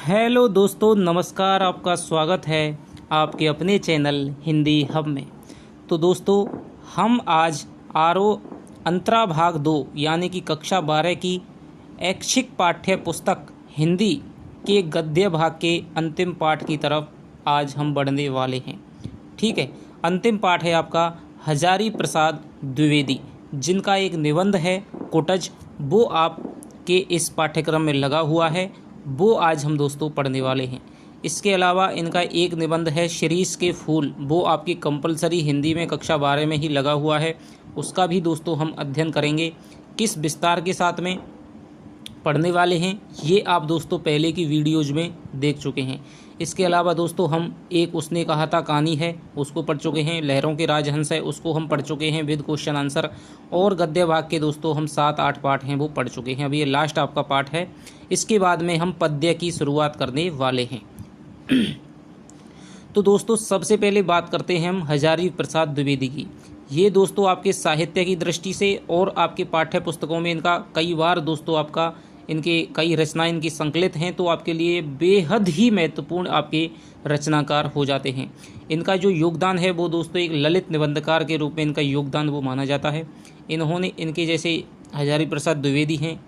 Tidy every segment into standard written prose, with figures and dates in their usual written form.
Hello दोस्तों, नमस्कार। आपका स्वागत है आपके अपने चैनल हिंदी हब में। तो दोस्तों, हम आज आरओ अंतरा भाग 2 यानी कि कक्षा 12 की ऐच्छिक पाठ्य पुस्तक हिंदी के गद्य भाग के अंतिम पाठ की तरफ आज हम बढ़ने वाले हैं। ठीक है, अंतिम पाठ है आपका हजारी प्रसाद द्विवेदी, जिनका एक निबंध है कोटज, वो आपके इस पाठ्यक्रम में लगा हुआ है, वो आज हम दोस्तों पढ़ने वाले हैं। इसके अलावा इनका एक निबंध है शिरीष के फूल, वो आपकी कंपलसरी हिंदी में कक्षा 12 में ही लगा हुआ है, उसका भी दोस्तों हम अध्ययन करेंगे। किस विस्तार के साथ में पढ़ने वाले हैं ये आप दोस्तों पहले की वीडियोज में देख चुके हैं। इसके अलावा दोस्तों हम एक उसने कहा था कहानी है उसको पढ़ चुके हैं, लहरों के राजहंस है उसको हम पढ़ चुके हैं विद क्वेश्चन आंसर, और गद्य भाग के दोस्तों हम 7-8 पाठ हैं वो पढ़ चुके हैं। अभी ये लास्ट आपका पाठ है, इसके बाद में हम पद्य की शुरुआत करने वाले हैं। तो दोस्तों सबसे पहले बात करते हैं हम हजारी प्रसाद द्विवेदी की। ये दोस्तों आपके साहित्य की दृष्टि से और आपके पाठ्य पुस्तकों में इनका कई बार दोस्तों आपका इनके कई रचनाएं इनकी संकलित हैं, तो आपके लिए बेहद ही महत्वपूर्ण आपके रचनाकार हो जाते हैं। इनका जो योगदान है वो दोस्तों एक ललित निबंधकार के रूप में इनका योगदान वो माना जाता है। इन्होंने इनके जैसे हजारी प्रसाद द्विवेदी हैं,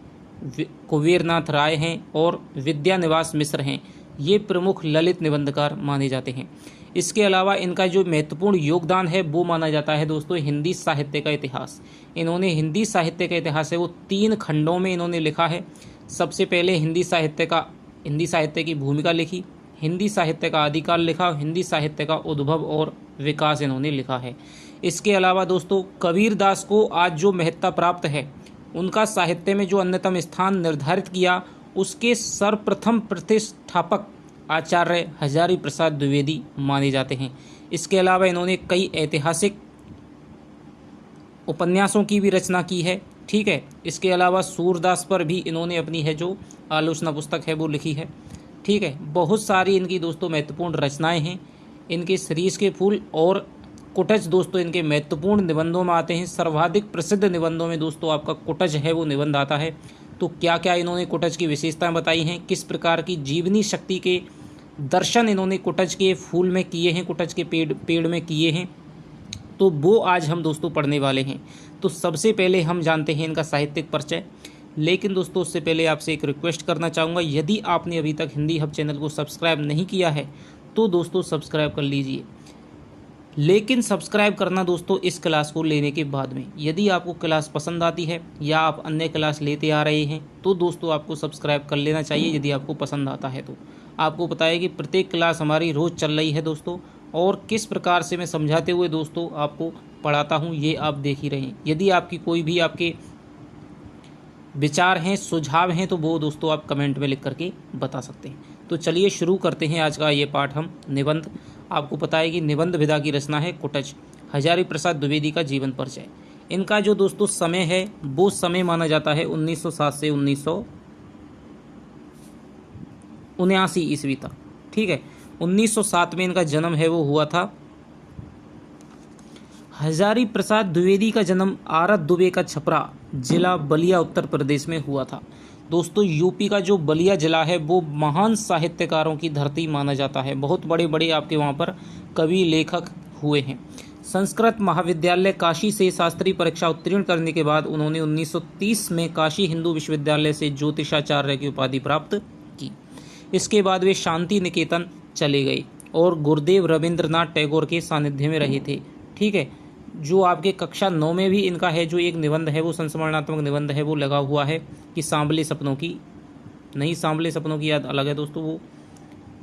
कुबेरनाथ राय हैं और विद्यानिवास मिश्र हैं, ये प्रमुख ललित निबंधकार माने जाते हैं। इसके अलावा इनका जो महत्वपूर्ण योगदान है वो माना जाता है दोस्तों हिंदी साहित्य का इतिहास। इन्होंने हिंदी साहित्य का इतिहास है वो 3 खंडों में इन्होंने लिखा है। सबसे पहले हिंदी साहित्य की भूमिका लिखी, हिंदी साहित्य का आदिकाल लिखा, हिंदी साहित्य का उद्भव और विकास इन्होंने लिखा है। इसके अलावा दोस्तों कबीरदास को आज जो महत्ता प्राप्त है, उनका साहित्य में जो अन्यतम स्थान निर्धारित किया, उसके सर्वप्रथम प्रतिष्ठापक आचार्य हजारी प्रसाद द्विवेदी माने जाते हैं। इसके अलावा इन्होंने कई ऐतिहासिक उपन्यासों की भी रचना की है। ठीक है, इसके अलावा सूरदास पर भी इन्होंने अपनी है जो आलोचना पुस्तक है वो लिखी है। ठीक है, बहुत सारी इनकी दोस्तों महत्वपूर्ण रचनाएं हैं। इनके शिरीष के फूल और कुटज दोस्तों इनके महत्वपूर्ण निबंधों में आते हैं। सर्वाधिक प्रसिद्ध निबंधों में दोस्तों आपका कुटज है वो निबंध आता है। तो क्या क्या इन्होंने कुटज की विशेषताएं बताई हैं, किस प्रकार की जीवनी शक्ति के दर्शन इन्होंने कुटज के फूल में किए हैं, कुटज के पेड़ में किए हैं, तो वो आज हम दोस्तों पढ़ने वाले हैं। तो सबसे पहले हम जानते हैं इनका साहित्यिक परिचय। लेकिन दोस्तों उससे पहले आपसे एक रिक्वेस्ट करना चाहूँगा, यदि आपने अभी तक हिंदी हब चैनल को सब्सक्राइब नहीं किया है तो दोस्तों सब्सक्राइब कर लीजिए। लेकिन सब्सक्राइब करना दोस्तों इस क्लास को लेने के बाद में। यदि आपको क्लास पसंद आती है या आप अन्य क्लास लेते आ रहे हैं तो दोस्तों आपको सब्सक्राइब कर लेना चाहिए यदि आपको पसंद आता है तो। आपको पता है कि प्रत्येक क्लास हमारी रोज़ चल रही है दोस्तों, और किस प्रकार से मैं समझाते हुए दोस्तों आपको पढ़ाता हूँ ये आप देख ही रहे हैं। यदि आपकी कोई भी आपके विचार हैं, सुझाव हैं, तो वो दोस्तों आप कमेंट में लिख करके बता सकते हैं। तो चलिए शुरू करते हैं आज का ये पाठ। हम निबंध, आपको पता है कि निबंध विधा की रचना है कुटज, हजारी प्रसाद द्विवेदी का जीवन परिचय। इनका जो दोस्तों समय है वो समय माना जाता है 1907 से 1979 ईस्वी तक। ठीक है, 1907 में इनका जन्म है वो हुआ था। हजारी प्रसाद द्विवेदी का जन्म आरत दुबे का छपरा जिला बलिया उत्तर प्रदेश में हुआ था। दोस्तों यूपी का जो बलिया जिला है वो महान साहित्यकारों की धरती माना जाता है। बहुत बड़े बड़े आपके वहाँ पर कवि लेखक हुए हैं। संस्कृत महाविद्यालय काशी से शास्त्रीय परीक्षा उत्तीर्ण करने के बाद उन्होंने 1930 में काशी हिंदू विश्वविद्यालय से ज्योतिषाचार्य की उपाधि प्राप्त की। इसके बाद वे शांति निकेतन चले गए और गुरुदेव रविंद्रनाथ टैगोर के सानिध्य में रहे थे। ठीक है, जो आपके कक्षा 9 में भी इनका है जो एक निबंध है वो संस्मरणात्मक निबंध है वो लगा हुआ है कि सांवले सपनों की, नहीं सांवले सपनों की याद अलग है दोस्तों, वो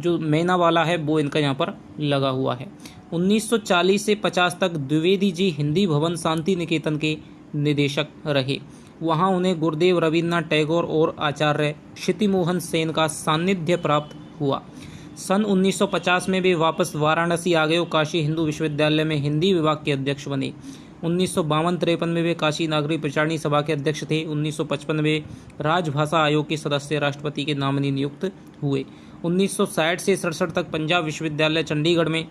जो मैना वाला है वो इनका यहाँ पर लगा हुआ है। 1940 से 50 तक द्विवेदी जी हिंदी भवन शांति निकेतन के निदेशक रहे। वहाँ उन्हें गुरुदेव रविन्द्रनाथ टैगोर और आचार्य क्षितिमोहन सेन का सानिध्य प्राप्त हुआ। सन 1950 में वे वापस वाराणसी आ गए और काशी हिंदू विश्वविद्यालय में हिंदी विभाग के अध्यक्ष बने। 1952-53 में वे काशी नागरिक प्रचारणी सभा के अध्यक्ष थे। 1955 में राजभाषा आयोग के सदस्य राष्ट्रपति के नॉमिनी नियुक्त हुए। 1960 से 67 तक पंजाब विश्वविद्यालय चंडीगढ़ में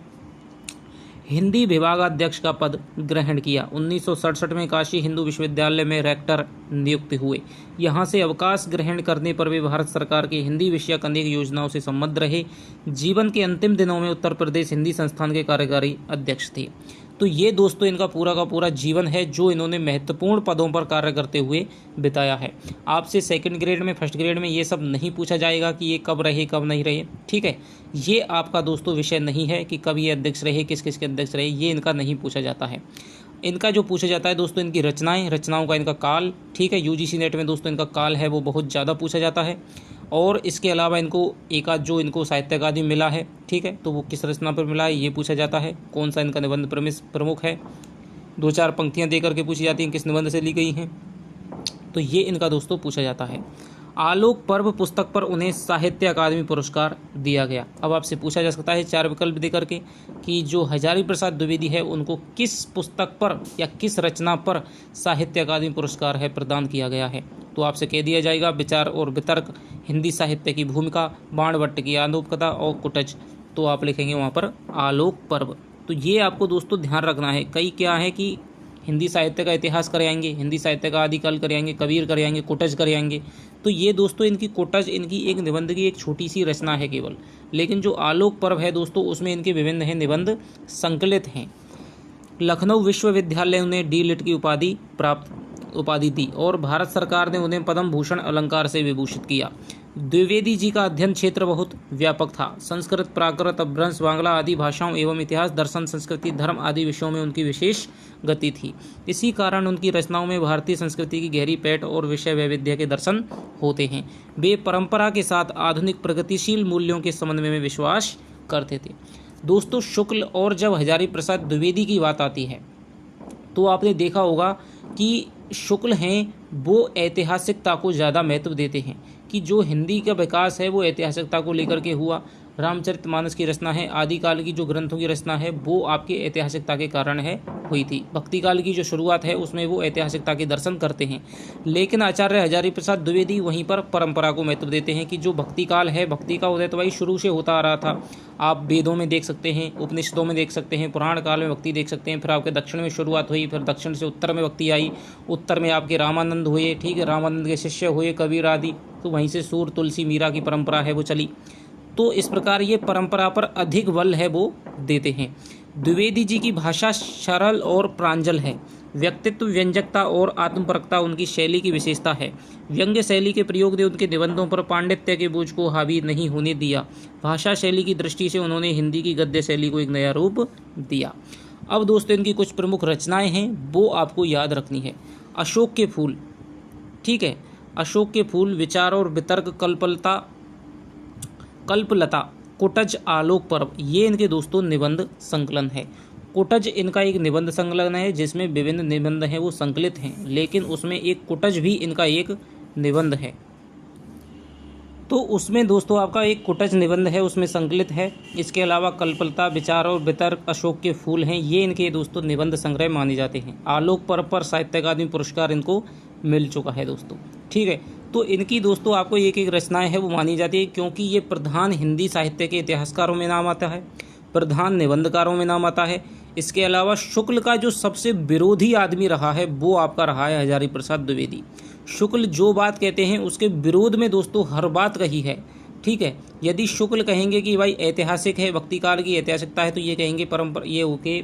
हिंदी विभागाध्यक्ष का पद ग्रहण किया। 1967 में काशी हिंदू विश्वविद्यालय में रेक्टर नियुक्त हुए। यहाँ से अवकाश ग्रहण करने पर वे भारत सरकार की हिंदी विषयक अनेक योजनाओं से संबद्ध रहे। जीवन के अंतिम दिनों में उत्तर प्रदेश हिंदी संस्थान के कार्यकारी अध्यक्ष थे। तो ये दोस्तों इनका पूरा का पूरा जीवन है जो इन्होंने महत्वपूर्ण पदों पर कार्य करते हुए बिताया है। आपसे सेकंड ग्रेड में, फर्स्ट ग्रेड में ये सब नहीं पूछा जाएगा कि ये कब रहे कब नहीं रहे, ठीक है। ये आपका दोस्तों विषय नहीं है कि कब ये अध्यक्ष रहे, किस किस के अध्यक्ष रहे, ये इनका नहीं पूछा जाता है। इनका जो पूछा जाता है दोस्तों इनकी रचनाएं, रचनाओं का इनका काल, ठीक है। यूजीसी नेट में दोस्तों इनका काल है वो बहुत ज़्यादा पूछा जाता है। और इसके अलावा इनको एक आध जो इनको साहित्य अकादमी मिला है, ठीक है, तो वो किस रचना पर मिला है ये पूछा जाता है। कौन सा इनका निबंध प्रमुख है, 2-4 पंक्तियां दे करके पूछी जाती हैं किस निबंध से ली गई हैं, तो ये इनका दोस्तों पूछा जाता है। आलोक पर्व पुस्तक पर उन्हें साहित्य अकादमी पुरस्कार दिया गया। अब आपसे पूछा जा सकता है 4 विकल्प दे करके कि जो हजारी प्रसाद द्विवेदी है उनको किस पुस्तक पर या किस रचना पर साहित्य अकादमी पुरस्कार है प्रदान किया गया है। तो आपसे कह दिया जाएगा विचार और वितर्क, हिंदी साहित्य की भूमिका, बाणभट्ट की आनोपकथा और कुटज। तो आप लिखेंगे वहाँ पर आलोक पर्व। तो ये आपको दोस्तों ध्यान रखना है। कई क्या है कि हिंदी साहित्य का इतिहास कराएंगे, हिंदी साहित्य का आदिकाल कराएंगे, कबीर कराएंगे, कुटज कराएंगे। तो ये दोस्तों इनकी कुटज इनकी एक निबंध की एक छोटी सी रचना है केवल, लेकिन जो आलोक पर्व है दोस्तों उसमें इनके विभिन्न हैं निबंध संकलित हैं। लखनऊ विश्वविद्यालय उन्हें डी लिट की उपाधि दी और भारत सरकार ने उन्हें पद्म भूषण अलंकार से विभूषित किया। द्विवेदी जी का अध्ययन क्षेत्र बहुत व्यापक था। संस्कृत, प्राकृत, अपभ्रंश, बांग्ला आदि भाषाओं एवं इतिहास, दर्शन, संस्कृति, धर्म आदि विषयों में उनकी विशेष गति थी। इसी कारण उनकी रचनाओं में भारतीय संस्कृति की गहरी पैठ और विषय वैविध्य के दर्शन होते हैं। वे परंपरा के साथ आधुनिक प्रगतिशील मूल्यों के समन्वय में विश्वास करते थे। दोस्तों शुक्ल और जब हजारी प्रसाद द्विवेदी की बात आती है तो आपने देखा होगा कि शुक्ल हैं वो ऐतिहासिकता को ज़्यादा महत्व देते हैं कि जो हिंदी का विकास है वो ऐतिहासिकता को लेकर के हुआ। रामचरितमानस की रचना है, आदिकाल की जो ग्रंथों की रचना है वो आपकी ऐतिहासिकता के कारण है हुई थी। भक्ति काल की जो शुरुआत है उसमें वो ऐतिहासिकता के दर्शन करते हैं। लेकिन आचार्य हजारी प्रसाद द्विवेदी वहीं पर परंपरा को महत्व देते हैं कि जो भक्ति काल है, भक्ति का उदय तो भाई शुरू से होता आ रहा था। आप वेदों में देख सकते हैं, उपनिषदों में देख सकते हैं, पुराण काल में भक्ति देख सकते हैं। फिर आपके दक्षिण में शुरुआत हुई, फिर दक्षिण से उत्तर में भक्ति आई, उत्तर में आपके रामानंद हुए, ठीक है, रामानंद के शिष्य हुए कबीर आदि, तो वहीं से सूर, तुलसी, मीरा की परंपरा है वो चली। तो इस प्रकार ये परंपरा पर अधिक बल है वो देते हैं। द्विवेदी जी की भाषा सरल और प्रांजल है। व्यक्तित्व, व्यंजकता और आत्मपरकता उनकी शैली की विशेषता है। व्यंग्य शैली के प्रयोग ने उनके निबंधों पर पांडित्य के बोझ को हावी नहीं होने दिया। भाषा शैली की दृष्टि से उन्होंने हिंदी की गद्य शैली को एक नया रूप दिया। अब दोस्तों इनकी कुछ प्रमुख रचनाएं हैं वो आपको याद रखनी है। अशोक के फूल, ठीक है, अशोक के फूल, विचार और वितर्क, कल्पलता, कुटज, आलोक पर्व, ये इनके दोस्तों निबंध संकलन है। कुटज इनका एक निबंध संकलन है जिसमें विभिन्न निबंध हैं वो संकलित हैं, लेकिन उसमें एक कुटज भी इनका एक निबंध है। तो उसमें दोस्तों आपका एक कुटज निबंध है उसमें संकलित है। इसके अलावा कल्पलता, विचार और वितर्क, अशोक के फूल हैं, ये इनके दोस्तों निबंध संग्रह माने जाते हैं। आलोक पर्व पर साहित्य अकादमी पुरस्कार इनको मिल चुका है दोस्तों, ठीक है। तो इनकी दोस्तों आपको एक एक रचनाएं हैं वो मानी जाती है क्योंकि ये प्रधान हिंदी साहित्य के इतिहासकारों में नाम आता है, प्रधान निबंधकारों में नाम आता है। इसके अलावा शुक्ल का जो सबसे विरोधी आदमी रहा है वो आपका रहा है हजारी प्रसाद द्विवेदी। शुक्ल जो बात कहते हैं उसके विरोध में दोस्तों हर बात कही है, ठीक है। यदि शुक्ल कहेंगे कि भाई ऐतिहासिक है, भक्ति काल की ऐतिहासिकता है, तो ये कहेंगे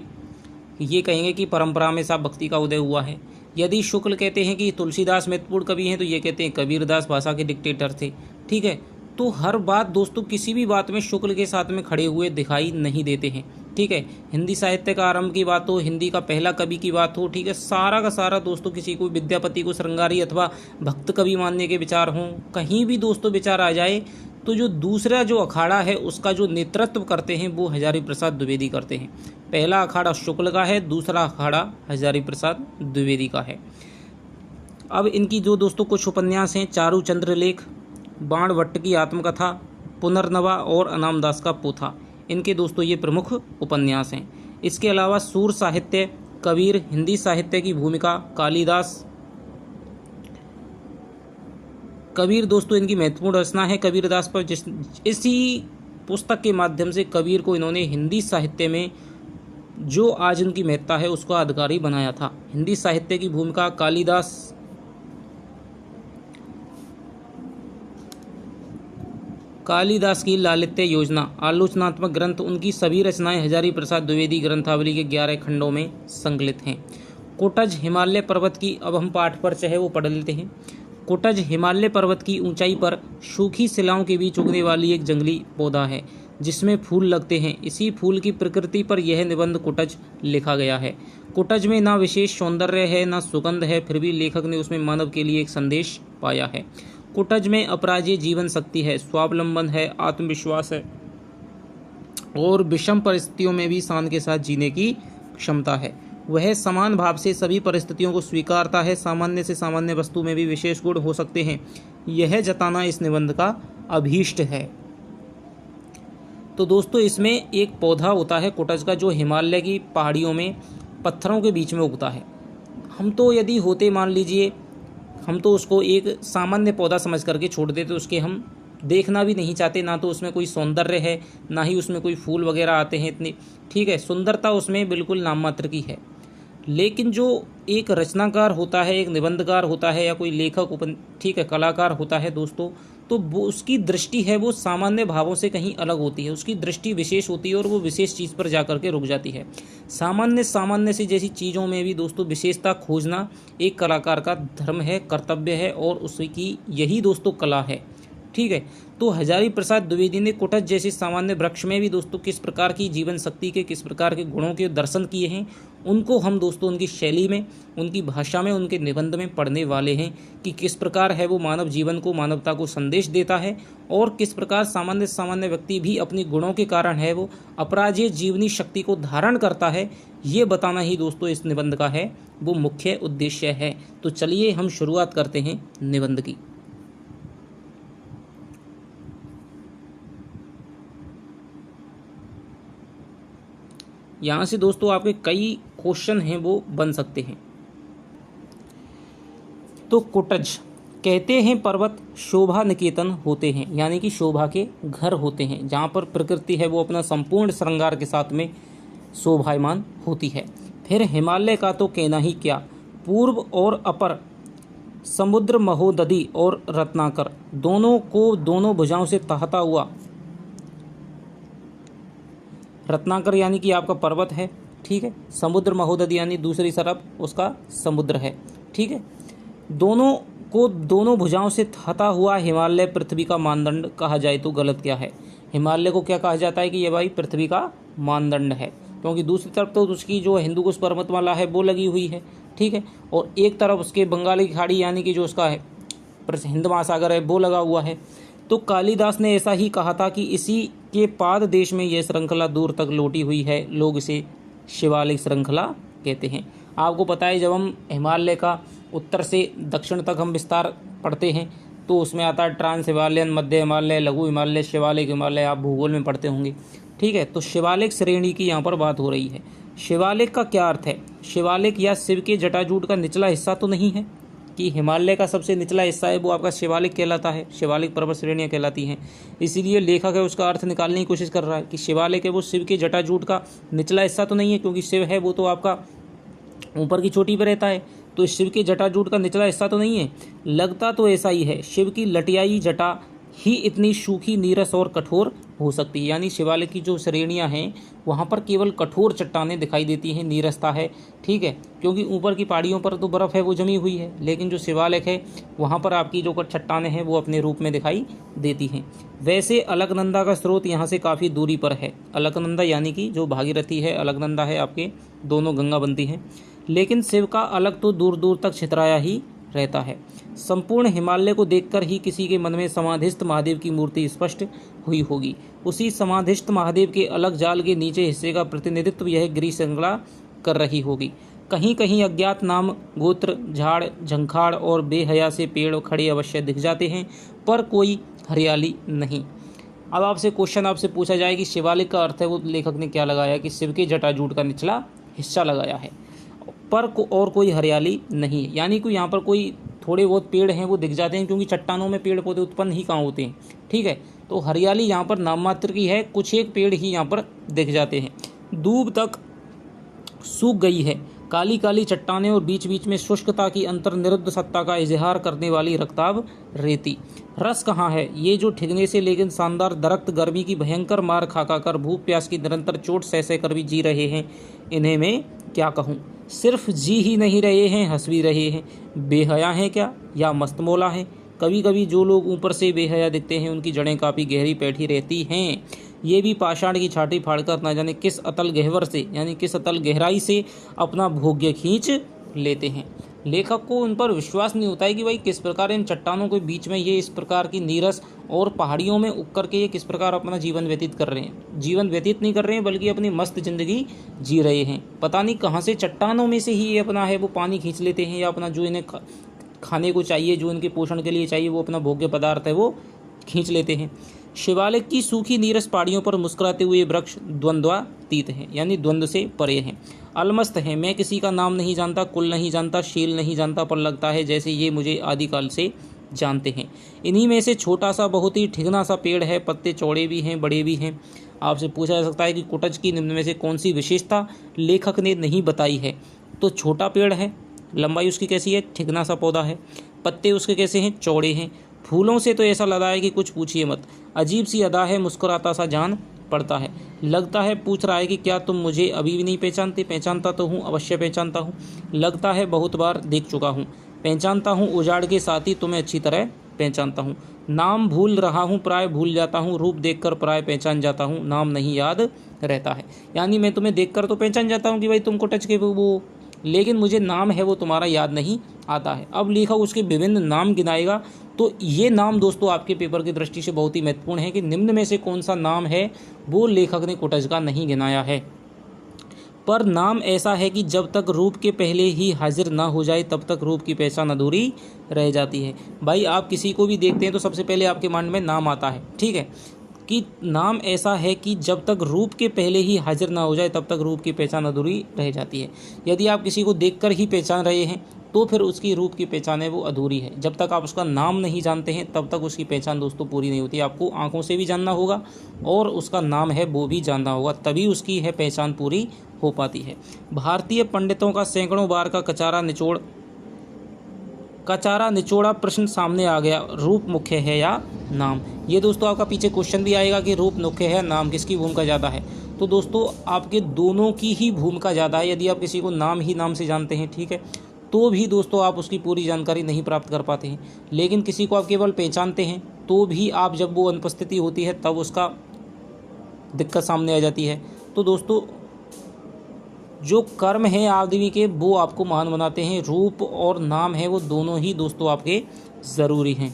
ये कहेंगे कि परंपरा में साफ भक्ति का उदय हुआ है। यदि शुक्ल कहते हैं कि तुलसीदास महत्वपूर्ण कवि हैं तो ये कहते हैं कबीरदास भाषा के डिक्टेटर थे, ठीक है। तो हर बात दोस्तों किसी भी बात में शुक्ल के साथ में खड़े हुए दिखाई नहीं देते हैं, ठीक है। हिंदी साहित्य का आरंभ की बात हो, हिंदी का पहला कवि की बात हो, ठीक है, सारा का सारा दोस्तों किसी को विद्यापति को श्रृंगारी अथवा भक्त कवि मानने के विचार हों, कहीं भी दोस्तों विचार आ जाए तो जो दूसरा जो अखाड़ा है उसका जो नेतृत्व करते हैं वो हजारी प्रसाद द्विवेदी करते हैं। पहला अखाड़ा शुक्ल का है, दूसरा अखाड़ा हजारी प्रसाद द्विवेदी का है। अब इनकी जो दोस्तों कुछ उपन्यास हैं, चारू चंद्रलेख, बाणभट्ट की आत्मकथा, पुनर्नवा और अनामदास का पोथा, इनके दोस्तों ये प्रमुख उपन्यास हैं। इसके अलावा सूर साहित्य, कबीर, हिंदी साहित्य की भूमिका, कालिदास, कबीर दोस्तों इनकी महत्वपूर्ण रचना है कबीरदास पर। इसी पुस्तक के माध्यम से कबीर को इन्होंने हिंदी साहित्य में जो आज उनकी महत्ता है उसका अधिकारी बनाया था। हिंदी साहित्य की भूमिका कालिदास की लालित्य योजना आलोचनात्मक ग्रंथ, उनकी सभी रचनाएं हजारी प्रसाद द्विवेदी ग्रंथावली के 11 खंडों में संकलित हैं। कोटज हिमालय पर्वत की, अब हम पाठ पर चाहे वो पढ़ लेते हैं। कोटज हिमालय पर्वत की ऊंचाई पर सूखी शिलाओं के बीच उगने वाली एक जंगली पौधा है जिसमें फूल लगते हैं। इसी फूल की प्रकृति पर यह निबंध कोटज लिखा गया है। कोटज में ना विशेष सौंदर्य है ना सुगंध है, फिर भी लेखक ने उसमें मानव के लिए एक संदेश पाया है। कोटज में अपराजेय जीवन शक्ति है, स्वावलंबन है, आत्मविश्वास है और विषम परिस्थितियों में भी शान के साथ जीने की क्षमता है। वह समान भाव से सभी परिस्थितियों को स्वीकारता है। सामान्य से सामान्य वस्तु में भी विशेष गुण हो सकते हैं, यह जताना इस निबंध का अभीष्ट है। तो दोस्तों इसमें एक पौधा होता है कोटज का, जो हिमालय की पहाड़ियों में पत्थरों के बीच में उगता है। हम तो यदि होते, मान लीजिए, हम तो उसको एक सामान्य पौधा समझ करके छोड़ देते, उसके हम देखना भी नहीं चाहते। ना तो उसमें कोई सौंदर्य है, ना ही उसमें कोई फूल वगैरह आते हैं इतनी, ठीक है, सुंदरता उसमें बिल्कुल नाम मात्र की है। लेकिन जो एक रचनाकार होता है, एक निबंधकार होता है, या कोई लेखक ठीक है, कलाकार होता है दोस्तों, तो वो उसकी दृष्टि है वो सामान्य भावों से कहीं अलग होती है। उसकी दृष्टि विशेष होती है और वो विशेष चीज़ पर जा करके रुक जाती है। सामान्य से जैसी चीज़ों में भी दोस्तों विशेषता खोजना एक कलाकार का धर्म है, कर्तव्य है, और उसकी यही दोस्तों कला है। ठीक है, तो हजारी प्रसाद द्विवेदी ने कोटज जैसे सामान्य वृक्ष में भी दोस्तों किस प्रकार की जीवन शक्ति के, किस प्रकार के गुणों के दर्शन किए हैं, उनको हम दोस्तों उनकी शैली में, उनकी भाषा में, उनके निबंध में पढ़ने वाले हैं कि किस प्रकार है वो मानव जीवन को, मानवता को संदेश देता है, और किस प्रकार सामान्य व्यक्ति भी अपने गुणों के कारण है वो अपराजेय जीवनी शक्ति को धारण करता है। ये बताना ही दोस्तों इस निबंध का है वो मुख्य उद्देश्य है। तो चलिए हम शुरुआत करते हैं निबंध की। यहाँ से दोस्तों आपके कई क्वेश्चन हैं वो बन सकते हैं। तो कोटज कहते हैं पर्वत शोभा निकेतन होते हैं, यानी कि शोभा के घर होते हैं, जहाँ पर प्रकृति है वो अपना संपूर्ण श्रृंगार के साथ में शोभायमान होती है। फिर हिमालय का तो कहना ही क्या, पूर्व और अपर समुद्र महोदधि और रत्नाकर दोनों को दोनों भुजाओं से तहता हुआ, रत्नाकर यानी कि आपका पर्वत है, ठीक है, समुद्र महोदधि यानी दूसरी तरफ उसका समुद्र है, ठीक है, दोनों को दोनों भुजाओं से थता हुआ हिमालय पृथ्वी का मानदंड कहा जाए तो गलत क्या है। हिमालय को क्या कहा जाता है कि ये भाई पृथ्वी का मानदंड है, क्योंकि दूसरी तरफ तो उसकी जो हिंदुकुश पर्वतमाला है वो लगी हुई है, ठीक है, और एक तरफ उसके बंगाली खाड़ी यानी कि जो उसका है हिंद महासागर है वो लगा हुआ है। तो कालिदास ने ऐसा ही कहा था कि इसी के पाद देश में यह श्रृंखला दूर तक लौटी हुई है, लोग इसे शिवालिक श्रृंखला कहते हैं। आपको पता है जब हम हिमालय का उत्तर से दक्षिण तक हम विस्तार पढ़ते हैं तो उसमें आता है ट्रांस हिमालयन, मध्य हिमालय, लघु हिमालय, शिवालिक हिमालय, आप भूगोल में पढ़ते होंगे, ठीक है। तो शिवालिक श्रेणी की यहाँ पर बात हो रही है। शिवालिक का क्या अर्थ है? शिवालिक या शिव के जटाजूट का निचला हिस्सा तो नहीं है कि हिमालय का सबसे निचला हिस्सा है वो आपका शिवालिक कहलाता है, शिवालिक पर्वत श्रेणियाँ कहलाती हैं। इसीलिए लेखक है उसका अर्थ निकालने की कोशिश कर रहा है कि शिवालिक है वो शिव के जटाजूट का निचला हिस्सा तो नहीं है, क्योंकि शिव है वो तो आपका ऊपर की चोटी पर रहता है, तो शिव के जटाजूट का निचला हिस्सा तो नहीं है। लगता तो ऐसा ही है, शिव की लटियाई जटा ही इतनी सूखी, नीरस और कठोर हो सकती है। यानी शिवालिक की जो श्रेणियाँ हैं वहाँ पर केवल कठोर चट्टानें दिखाई देती हैं, नीरसता है, ठीक है, क्योंकि ऊपर की पहाड़ियों पर तो बर्फ़ है वो जमी हुई है, लेकिन जो शिवालिक है वहाँ पर आपकी जो चट्टानें हैं वो अपने रूप में दिखाई देती हैं। वैसे अलकनंदा का स्रोत यहाँ से काफ़ी दूरी पर है। अलकनंदा यानी कि जो भागीरथी है, अलकनंदा है, आपके दोनों गंगा बनती हैं, लेकिन शिव का अलग तो दूर दूर तक छितराया ही रहता है। संपूर्ण हिमालय को देखकर ही किसी के मन में समाधिस्थ महादेव की मूर्ति स्पष्ट हुई होगी। उसी समाधिस्थ महादेव के अलग जाल के नीचे हिस्से का प्रतिनिधित्व यह गिरी श्रृंखला कर रही होगी। कहीं कहीं अज्ञात नाम, गोत्र, झाड़, झंखाड़ और बेहया से पेड़ खड़े अवश्य दिख जाते हैं, पर कोई हरियाली नहीं। अब आपसे क्वेश्चन आपसे पूछा जाए कि शिवालिक का अर्थ है वो लेखक ने क्या लगाया कि शिव के जटाजूट का निचला हिस्सा लगाया है, पर और कोई हरियाली नहीं है, यानी कि यहाँ पर कोई थोड़े बहुत पेड़ हैं वो दिख जाते हैं, क्योंकि चट्टानों में पेड़ पौधे उत्पन्न ही कहाँ होते हैं, ठीक है। तो हरियाली यहाँ पर नाम मात्र की है, कुछ एक पेड़ ही यहाँ पर दिख जाते हैं। दूर तक सूख गई है, काली काली चट्टानें और बीच बीच में शुष्कता की अंतर्निरुद्ध सत्ता का इजहार करने वाली रक्ताब रेती। रस कहाँ है ये जो ठिगने से लेकिन शानदार दरख्त गर्मी की भयंकर मार खा खा कर भूख प्यास की निरंतर चोट सह सह कर भी जी रहे हैं, इन्हें मैं क्या कहूँ। सिर्फ जी ही नहीं रहे हैं, हंस भी रहे हैं। बेहया हैं क्या या मस्तमौला हैं। कभी कभी जो लोग ऊपर से बेहया दिखते हैं उनकी जड़ें काफ़ी गहरी बैठी रहती हैं। ये भी पाषाण की छाती फाड़कर न जाने किस अतल गहवर से यानी किस अतल गहराई से अपना भोग्य खींच लेते हैं। लेखक को उन पर विश्वास नहीं होता है कि भाई किस प्रकार इन चट्टानों के बीच में ये इस प्रकार की नीरस और पहाड़ियों में उग करके ये किस प्रकार अपना जीवन व्यतीत कर रहे हैं। जीवन व्यतीत नहीं कर रहे हैं बल्कि अपनी मस्त जिंदगी जी रहे हैं। पता नहीं कहाँ से चट्टानों में से ही ये अपना है वो पानी खींच लेते हैं या अपना जो इन्हें खाने को चाहिए, जो इनके पोषण के लिए चाहिए, वो अपना भोग्य पदार्थ है वो खींच लेते हैं। शिवालिक की सूखी नीरस पहाड़ियों पर मुस्कुराते हुए वृक्ष द्वंद्वातीत हैं यानी द्वंद्व से परे हैं। अलमस्त हैं। मैं किसी का नाम नहीं जानता, कुल नहीं जानता, शील नहीं जानता, पर लगता है जैसे ये मुझे आदिकाल से जानते हैं। इन्हीं में से छोटा सा बहुत ही ठिगना सा पेड़ है, पत्ते चौड़े भी हैं, बड़े भी हैं। आपसे पूछा जा सकता है कि कुटज की निम्न में से कौन सी विशेषता लेखक ने नहीं बताई है। तो छोटा पेड़ है, लंबाई उसकी कैसी है, ठिगना सा पौधा है, पत्ते उसके कैसे हैं, चौड़े हैं। फूलों से तो ऐसा लदा है कि कुछ पूछिए मत। अजीब सी अदा है, मुस्कुराता सा जान पड़ता है। लगता है पूछ रहा है कि क्या तुम मुझे अभी भी नहीं पहचानते। पहचानता तो हूँ, अवश्य पहचानता हूँ। लगता है बहुत बार देख चुका हूँ। पहचानता हूँ उजाड़ के साथ ही तुम्हें अच्छी तरह पहचानता हूँ। नाम भूल रहा हूँ, प्राय भूल जाता हूँ। रूप देखकर प्राय पहचान जाता हूँ, नाम नहीं याद रहता है। यानी मैं तुम्हें देखकर तो पहचान जाता हूँ कि भाई तुमको टच के वो, लेकिन मुझे नाम है वो तुम्हारा याद नहीं आता है। अब लेखक उसके विभिन्न नाम गिनाएगा। तो ये नाम दोस्तों आपके पेपर की दृष्टि से बहुत ही महत्वपूर्ण है कि निम्न में से कौन सा नाम है वो लेखक ने कुटज का नहीं गिनाया है। पर नाम ऐसा है कि जब तक रूप के पहले ही हाजिर ना हो जाए तब तक रूप की पहचान अधूरी रह जाती है। भाई आप किसी को भी देखते हैं तो सबसे पहले आपके मन में नाम आता है, ठीक है, कि नाम ऐसा है कि जब तक रूप के पहले ही हाजिर ना हो जाए तब तक रूप की पहचान अधूरी रह जाती है। यदि आप किसी को देखकर ही पहचान रहे हैं तो फिर उसकी रूप की पहचान है वो अधूरी है। जब तक आप उसका नाम नहीं जानते हैं तब तक उसकी पहचान दोस्तों पूरी नहीं होती। आपको आंखों से भी जानना होगा और उसका नाम है वो भी जानना होगा, तभी उसकी है पहचान पूरी हो पाती है। भारतीय पंडितों का सैकड़ों बार का कचारा निचोड़ा प्रश्न सामने आ गया, रूप मुख्य है या नाम। ये दोस्तों आपका पीछे क्वेश्चन भी आएगा कि रूप मुख्य है, नाम किसकी भूमिका ज़्यादा है। तो दोस्तों आपके दोनों की ही भूमिका ज़्यादा है। यदि आप किसी को नाम ही नाम से जानते हैं, ठीक है, तो भी दोस्तों आप उसकी पूरी जानकारी नहीं प्राप्त कर पाते हैं। लेकिन किसी को आप केवल पहचानते हैं तो भी आप जब वो अनुपस्थिति होती है तब उसका दिक्कत सामने आ जाती है। तो दोस्तों जो कर्म है आदमी के वो आपको महान बनाते हैं। रूप और नाम है वो दोनों ही दोस्तों आपके ज़रूरी हैं।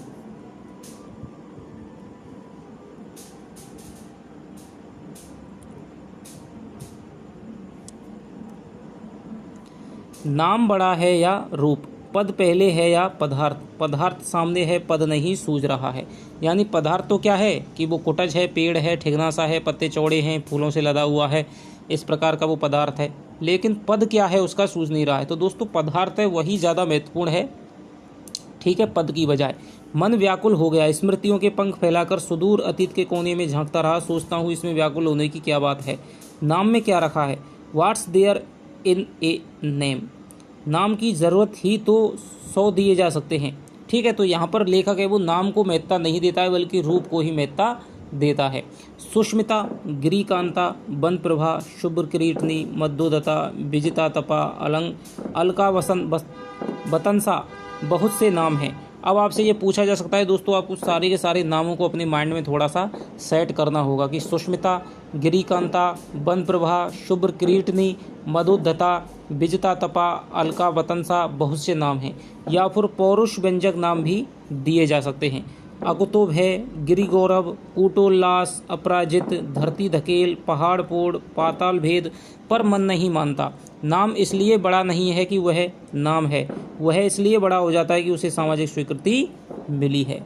नाम बड़ा है या रूप, पद पहले है या पदार्थ, पदार्थ सामने है पद नहीं सूझ रहा है। यानी पदार्थ तो क्या है कि वो कुटज है, पेड़ है, ठिगना सा है, पत्ते चौड़े हैं, फूलों से लदा हुआ है, इस प्रकार का वो पदार्थ है। लेकिन पद क्या है उसका सूझ नहीं रहा है। तो दोस्तों पदार्थ है वही ज़्यादा महत्वपूर्ण है, ठीक है, पद की बजाय। मन व्याकुल हो गया, स्मृतियों के पंख फैलाकर सुदूर अतीत के कोने में झांकता रहा। सोचता हूँ इसमें व्याकुल होने की क्या बात है, नाम में क्या रखा है। What's there in a name, नाम की ज़रूरत ही तो 100 दिए जा सकते हैं, ठीक है। तो यहाँ पर लेखक है वो नाम को महत्ता नहीं देता है बल्कि रूप को ही महत्ता देता है। सुष्मिता, गिरिकांता, बन प्रभा, शुभ्र किरीटनी, मध्योदता, विजिता तपा, अलंग, अलका बतंसा, बहुत से नाम हैं। अब आपसे ये पूछा जा सकता है दोस्तों, आपको सारे के सारे नामों को अपने माइंड में थोड़ा सा सेट करना होगा कि सुष्मिता, गिरिकांता, बन प्रभा, शुभ्र किरीटनी, मधुद्धता, विजिता तपा, अलका बतंसा, बहुत से नाम हैं। या फिर पौरुष व्यंजक नाम भी दिए जा सकते हैं। अकुतुब है, गिरिगौरव, कूटोल्लास, अपराजित, धरती धकेल, पहाड़ पोड़, पाताल भेद, पर मन नहीं मानता। नाम इसलिए बड़ा नहीं है कि वह नाम है, वह इसलिए बड़ा हो जाता है कि उसे सामाजिक स्वीकृति मिली है।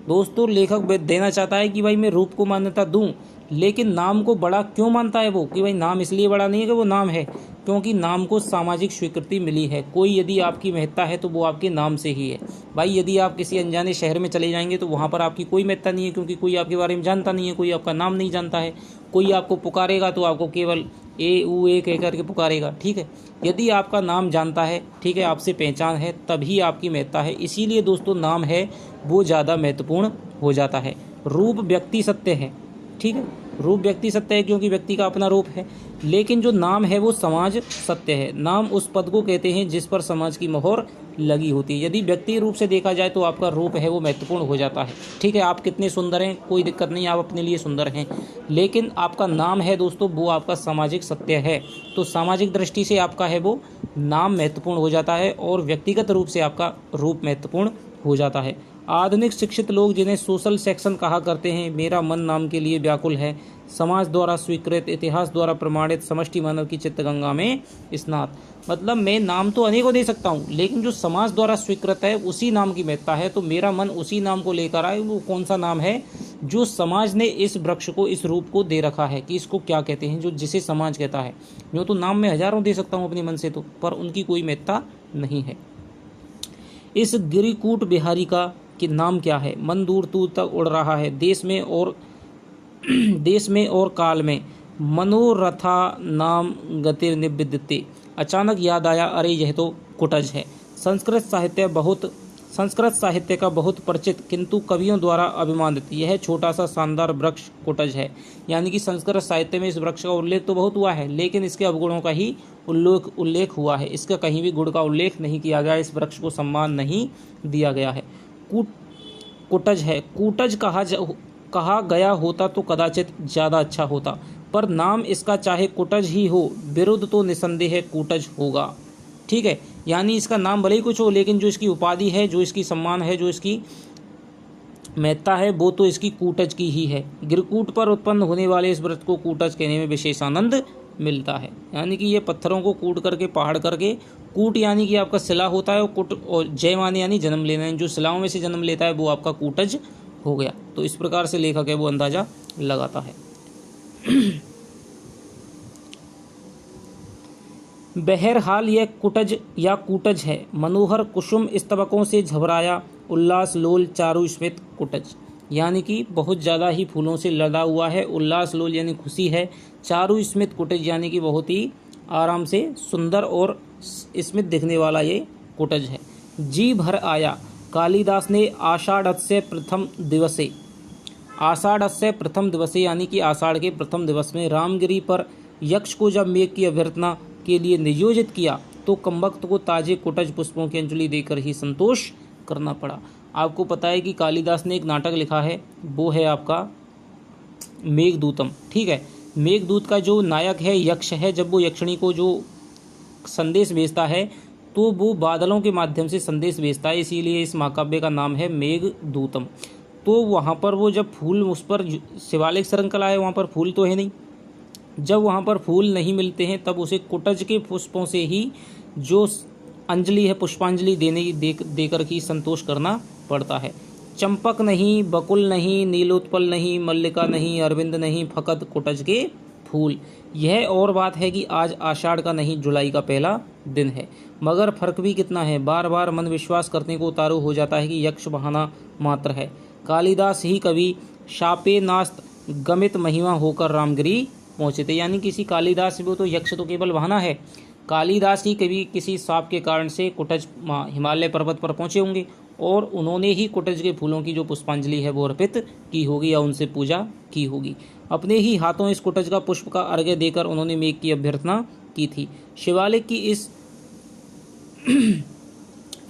दोस्तों लेखक देना चाहता है कि भाई मैं रूप को मान्यता दूं, लेकिन नाम को बड़ा क्यों मानता है वो, कि भाई नाम इसलिए बड़ा नहीं है कि वो नाम है, क्योंकि नाम को सामाजिक स्वीकृति मिली है। कोई यदि आपकी महत्ता है तो वो आपके नाम से ही है। भाई यदि आप किसी अनजाने शहर में चले जाएंगे तो वहाँ पर आपकी कोई महत्ता नहीं है, क्योंकि कोई आपके बारे में जानता नहीं है, कोई आपका नाम नहीं जानता है। कोई आपको पुकारेगा तो आपको केवल ए ऊ ए कह करके पुकारेगा। ठीक है, यदि आपका नाम जानता है, ठीक है, आपसे पहचान है, तभी आपकी महत्ता है। इसीलिए दोस्तों नाम है वो ज़्यादा महत्वपूर्ण हो जाता है। रूप व्यक्ति सत्य है, ठीक है, रूप व्यक्ति सत्य है क्योंकि व्यक्ति का अपना रूप है, लेकिन जो नाम है वो समाज सत्य है। नाम उस पद को कहते हैं जिस पर समाज की मोहर लगी होती है। यदि व्यक्ति रूप से देखा जाए तो आपका रूप है वो महत्वपूर्ण हो जाता है। ठीक है, आप कितने सुंदर हैं कोई दिक्कत नहीं, आप अपने लिए सुंदर हैं, लेकिन आपका नाम है दोस्तों वो आपका सामाजिक सत्य है। तो सामाजिक दृष्टि से आपका है वो नाम महत्वपूर्ण हो जाता है और व्यक्तिगत रूप से आपका रूप महत्वपूर्ण हो जाता है। आधुनिक शिक्षित लोग जिन्हें सोशल सेक्शन कहा करते हैं, मेरा मन नाम के लिए व्याकुल है, समाज द्वारा स्वीकृत, इतिहास द्वारा प्रमाणित, समष्टि मानव की चित्तगंगा में स्नात। मतलब मैं नाम तो अनेकों दे सकता हूँ, लेकिन जो समाज द्वारा स्वीकृत है उसी नाम की महत्ता है। तो मेरा मन उसी नाम को लेकर आए। वो कौन सा नाम है जो समाज ने इस वृक्ष को, इस रूप को दे रखा है कि इसको क्या कहते हैं, जो जिसे समाज कहता है। यूँ तो नाम मैं हजारों दे सकता हूँ अपने मन से तो, पर उनकी कोई महत्ता नहीं है। इस गिरिकूट बिहारी का कि नाम क्या है, मन दूर दूर तक उड़ रहा है, देश में और काल में, मनोरथा नाम गतिर्निविद्यते। अचानक याद आया, अरे यह तो कुटज है। संस्कृत साहित्य का बहुत परिचित किंतु कवियों द्वारा अभिमानित यह छोटा सा शानदार वृक्ष कुटज है। यानी कि संस्कृत साहित्य में इस वृक्ष का उल्लेख तो बहुत हुआ है, लेकिन इसके अवगुणों का ही उल्लेख हुआ है। इसका कहीं भी गुण का उल्लेख नहीं किया गया, इस वृक्ष को सम्मान नहीं दिया गया है। कुटज है, कूटज कहा गया होता तो कदाचित ज़्यादा अच्छा होता, पर नाम इसका चाहे कुटज ही हो, विरुद्ध तो निसंदेह कूटज होगा। ठीक है, यानी इसका नाम भले ही कुछ हो, लेकिन जो इसकी उपाधि है, जो इसकी सम्मान है, जो इसकी महत्ता है, वो तो इसकी कूटज की ही है। गिरकूट पर उत्पन्न होने वाले इस व्रत को कूटज कहने में विशेष आनंद मिलता है। यानी कि ये पत्थरों को कूट करके, पहाड़ करके, कूट यानी कि आपका शिला होता है, और कुट और जय माने यानी जन्म लेना, जो शिलाओं में से जन्म लेता है वो आपका कूटज हो गया। तो इस प्रकार से लेखक है वो अंदाजा लगाता है। बहरहाल यह कुटज या कूटज है, मनोहर कुसुम स्तबकों से झबराया, उल्लास लोल चारु स्मित कुटज। यानी कि बहुत ज़्यादा ही फूलों से लदा हुआ है, उल्लास लोल यानी खुशी है, चारु स्मित कुटज यानी कि बहुत ही आराम से सुंदर और स्मित दिखने वाला ये कुटज है। जी भर आया, कालिदास ने आषाढ़स्य प्रथम दिवसे, आषाढ़स्य प्रथम दिवसे यानी कि आषाढ़ के प्रथम दिवस में रामगिरी पर यक्ष को जब मेघ की अभ्यर्थना के लिए नियोजित किया तो कमबख्त को ताजे कुटज पुष्पों की अंजलि देकर ही संतोष करना पड़ा। आपको पता है कि कालिदास ने एक नाटक लिखा है, वो है आपका मेघदूतम। ठीक है, मेघदूत का जो नायक है यक्ष है, जब वो यक्षिणी को जो संदेश भेजता है तो वो बादलों के माध्यम से संदेश भेजता है, इसीलिए इस महाकाव्य का नाम है मेघदूतम। तो वहाँ पर वो जब फूल, उस पर शिवालिक श्रृंखला है, वहाँ पर फूल तो है नहीं, जब वहाँ पर फूल नहीं मिलते हैं तब उसे कुटज के पुष्पों से ही जो अंजलि है, पुष्पांजलि देकर ही संतोष करना पड़ता है। चंपक नहीं, बकुल नहीं, नीलोत्पल नहीं, मल्लिका नहीं, अरविंद नहीं, फकत कुटज के फूल। यह और बात है कि आज आषाढ़ का नहीं, जुलाई का पहला दिन है, मगर फर्क भी कितना है। बार बार मन विश्वास करने को उतारू हो जाता है कि यक्ष बहाना मात्र है। कालिदास ही कभी शापे नास्त गमित महिमा होकर रामगिरी पहुँचे थे। यानी किसी कालिदास, वो तो यक्ष तो केवल बहाना है, कालिदास ही कभी किसी शाप के कारण से कुटज हिमालय पर्वत पर पहुँचे होंगे और उन्होंने ही कुटज के फूलों की जो पुष्पांजलि है वो अर्पित की होगी या उनसे पूजा की होगी। अपने ही हाथों इस कुटज का पुष्प का अर्घ्य देकर उन्होंने मेघ की अभ्यर्थना की थी। शिवालिक की इस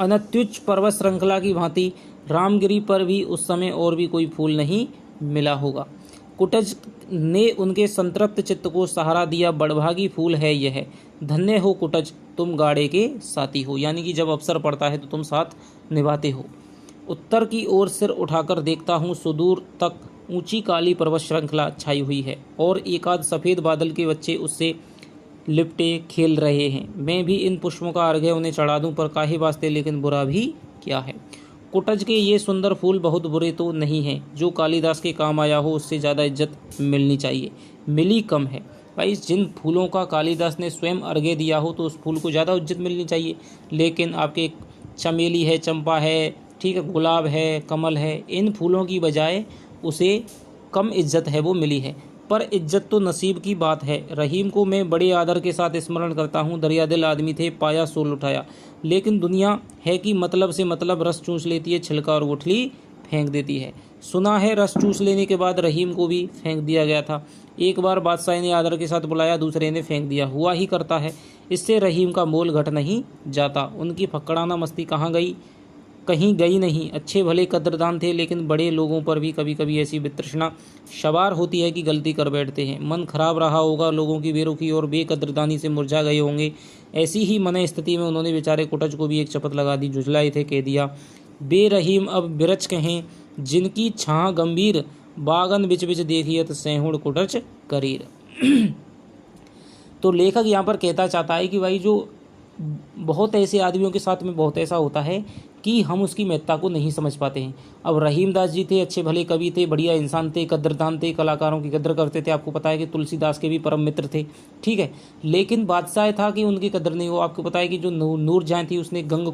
अनत्युच्च पर्वत श्रृंखला की भांति रामगिरी पर भी उस समय और भी कोई फूल नहीं मिला होगा। कुटज ने उनके संतृप्त चित्त को सहारा दिया, बड़भागी फूल है यह, धन्य हो कुटज तुम गाड़े के साथी हो। यानी कि जब अवसर पड़ता है तो तुम साथ निभाते हो। उत्तर की ओर सिर उठाकर देखता हूँ, सुदूर तक ऊंची काली पर्वत श्रृंखला छाई हुई है और एकाध सफ़ेद बादल के बच्चे उससे लिपटे खेल रहे हैं। मैं भी इन पुष्पों का अर्घ्य उन्हें चढ़ा दूं, पर काहे वास्ते, लेकिन बुरा भी क्या है। कुटज के ये सुंदर फूल बहुत बुरे तो नहीं हैं, जो कालिदास के काम आया हो उससे ज़्यादा इज्जत मिलनी चाहिए, मिली कम है। भाई जिन फूलों का कालिदास ने स्वयं अर्घ्य दिया हो तो उस फूल को ज़्यादा इज्जत मिलनी चाहिए, लेकिन आपके चमेली है, चंपा है, ठीक है, गुलाब है, कमल है, इन फूलों की बजाय उसे कम इज्जत है वो मिली है। पर इज्जत तो नसीब की बात है। रहीम को मैं बड़े आदर के साथ स्मरण करता हूँ। दरिया दिल आदमी थे, पाया सोल उठाया। लेकिन दुनिया है कि मतलब से मतलब रस चूस लेती है, छिलका और गुठली फेंक देती है। सुना है रस चूस लेने के बाद रहीम को भी फेंक दिया गया था। एक बार बादशाह ने आदर के साथ बुलाया, दूसरे ने फेंक दिया। हुआ ही करता है। इससे रहीम का मोल घट नहीं जाता। उनकी फक्कड़ाना मस्ती कहाँ गई? कहीं गई नहीं। अच्छे भले कद्रदान थे, लेकिन बड़े लोगों पर भी कभी कभी ऐसी वितृष्णा सवार होती है कि गलती कर बैठते हैं। मन खराब रहा होगा, लोगों की बेरुखी और बेकद्रदानी से मुरझा गए होंगे। ऐसी ही मन स्थिति में उन्होंने बेचारे कुटज को भी एक चपत लगा दी। झुझलाए थे, कह दिया, बेरहीम अब बिरच कहें, जिनकी छाह गंभीर, बागन बिच बिच देखियत सेहुड़ कुटच करीर। तो लेखक यहाँ पर कहता चाहता है कि भाई जो बहुत ऐसे आदमियों के साथ में बहुत ऐसा होता है कि हम उसकी महत्ता को नहीं समझ पाते हैं। अब रहीम दास जी थे, अच्छे भले कवि थे, बढ़िया इंसान थे, कद्रदान थे, कलाकारों की कद्र करते थे। आपको पता है कि तुलसीदास के भी परम मित्र थे, ठीक है। लेकिन बादशाह था कि उनकी कद्र नहीं हो। आपको पता है कि जो नूरजहां थी उसने गंग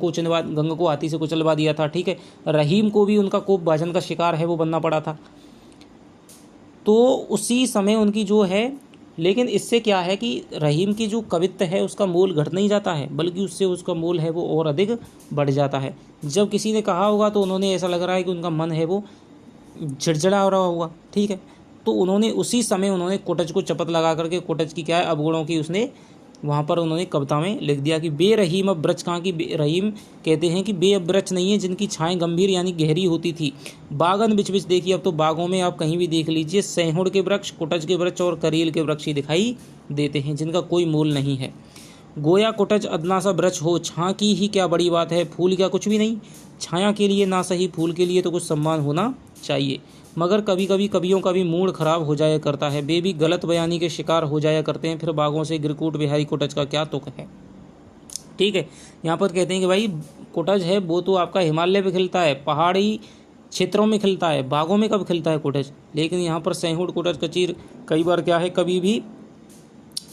को हाथी से कुचलवा दिया था, ठीक है। रहीम को भी उनका कोप भाजन का शिकार है वो बनना पड़ा था। तो उसी समय उनकी जो है, लेकिन इससे क्या है कि रहीम की जो कवित्व है उसका मोल घट नहीं जाता है, बल्कि उससे उसका मोल है वो और अधिक बढ़ जाता है। जब किसी ने कहा होगा तो उन्होंने ऐसा लग रहा है कि उनका मन है वो झिड़झिड़ा हो रहा होगा, ठीक है। तो उन्होंने उसी समय उन्होंने कुटज को चपत लगा करके कुटज की क्या है अवगुणों की उसने वहाँ पर उन्होंने कविता में लिख दिया कि बेरहीम अब ब्रज कहाँ की। रहीम कहते हैं कि बे अब ब्रज नहीं है, जिनकी छाएं गंभीर यानी गहरी होती थी। बागन बिच बिच देखिए, अब तो बागों में आप कहीं भी देख लीजिए सेहुड़ के वृक्ष, कुटज के वृक्ष और करील के वृक्ष ही दिखाई देते हैं, जिनका कोई मोल नहीं है। गोया कुटज अदना सा वृक्ष हो, छाँ की ही क्या बड़ी बात है, फूल क्या कुछ भी नहीं। छाया के लिए ना सही, फूल के लिए तो कुछ सम्मान होना चाहिए। मगर कभी कभी कवियों का भी मूड खराब हो जाया करता है, वे भी गलत बयानी के शिकार हो जाया करते हैं। फिर बागों से गिरकूट बिहारी कुटज का क्या तुक है, ठीक है। यहाँ पर कहते हैं कि भाई कुटज है वो तो आपका हिमालय पे खिलता है, पहाड़ी क्षेत्रों में खिलता है, बागों में कब खिलता है कुटज। लेकिन यहाँ पर सेहुड़ कुटज कचीर कई बार क्या है कभी भी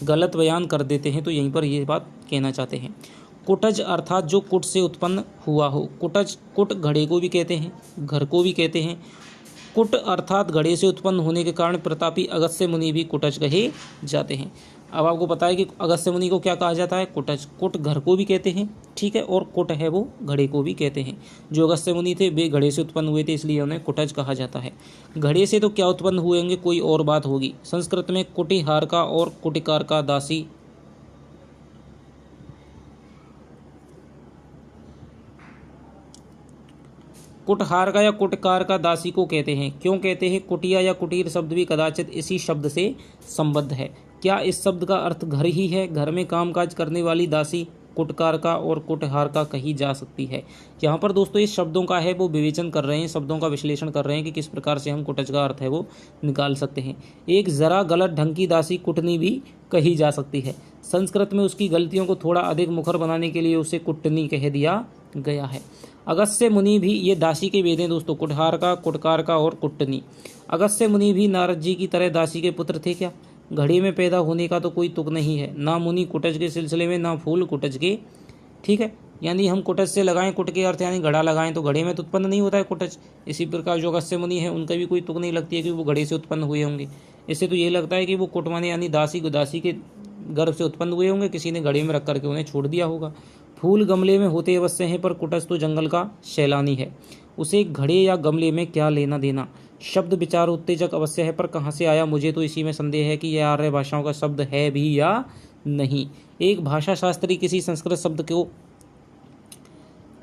गलत बयान कर देते हैं। तो यहीं पर ये बात कहना चाहते हैं। कुटज अर्थात जो कुट से उत्पन्न हुआ हो। कुटज, कुट घड़े को भी कहते हैं, घर को भी कहते हैं। कुट अर्थात घड़े से उत्पन्न होने के कारण प्रतापी अगस्त्य मुनि भी कुटज कहे जाते हैं। अब आपको पता है कि अगस्त्य मुनि को क्या कहा जाता है, कुटज। कुट घर को भी कहते हैं, ठीक है, और कुट है वो घड़े को भी कहते हैं। जो अगस्त्य मुनि थे वे घड़े से उत्पन्न हुए थे, इसलिए उन्हें कुटज कहा जाता है। घड़े से तो क्या उत्पन्न हुए होंगे, कोई और बात होगी। संस्कृत में कुटिहार का और कुटिकार का दासी कुटहार का या कुटकार का दासी को कहते हैं। क्यों कहते हैं? कुटिया या कुटीर शब्द भी कदाचित इसी शब्द से संबद्ध है। क्या इस शब्द का अर्थ घर ही है? घर में कामकाज करने वाली दासी कुटकार का और कुटहार का कही जा सकती है। यहाँ पर दोस्तों इस शब्दों का है वो विवेचन कर रहे हैं, शब्दों का विश्लेषण कर रहे हैं कि किस प्रकार से हम कुटज का अर्थ है वो निकाल सकते हैं। एक जरा गलत ढंग की दासी कुटनी भी कही जा सकती है। संस्कृत में उसकी गलतियों को थोड़ा अधिक मुखर बनाने के लिए उसे कुटनी कह दिया गया है। अगस्त्य मुनि भी, ये दासी के भेद हैं दोस्तों, कुटहार का, कुटकार का और कुटनी। अगस्त्य मुनि भी नारद जी की तरह दासी के पुत्र थे क्या? घड़े में पैदा होने का तो कोई तुक नहीं है। ना मुनि कुटज के सिलसिले में, ना फूल कुटज के, ठीक है। यानी हम कुटज से लगाएं, कुट के अर्थ यानी घड़ा लगाएं तो घड़े में तो उत्पन्न नहीं होता है कुटज। इसी प्रकार जो अगस्त्य मुनि है उनका भी कोई तुक नहीं लगती है कि वो घड़े से उत्पन्न हुए होंगे। इससे तो ये लगता है कि वो कुटमाने यानी दासी के गर्भ से उत्पन्न हुए होंगे, किसी ने घड़े में रख करके उन्हें छोड़ दिया होगा। फूल गमले में होते अवश्य हैं, पर कुटज तो जंगल का सैलानी है, उसे घड़े या गमले में क्या लेना देना। शब्द विचार उत्तेजक अवश्य है, पर कहाँ से आया मुझे तो इसी में संदेह है कि यह आर्य भाषाओं का शब्द है भी या नहीं। एक भाषा शास्त्री किसी संस्कृत शब्द को,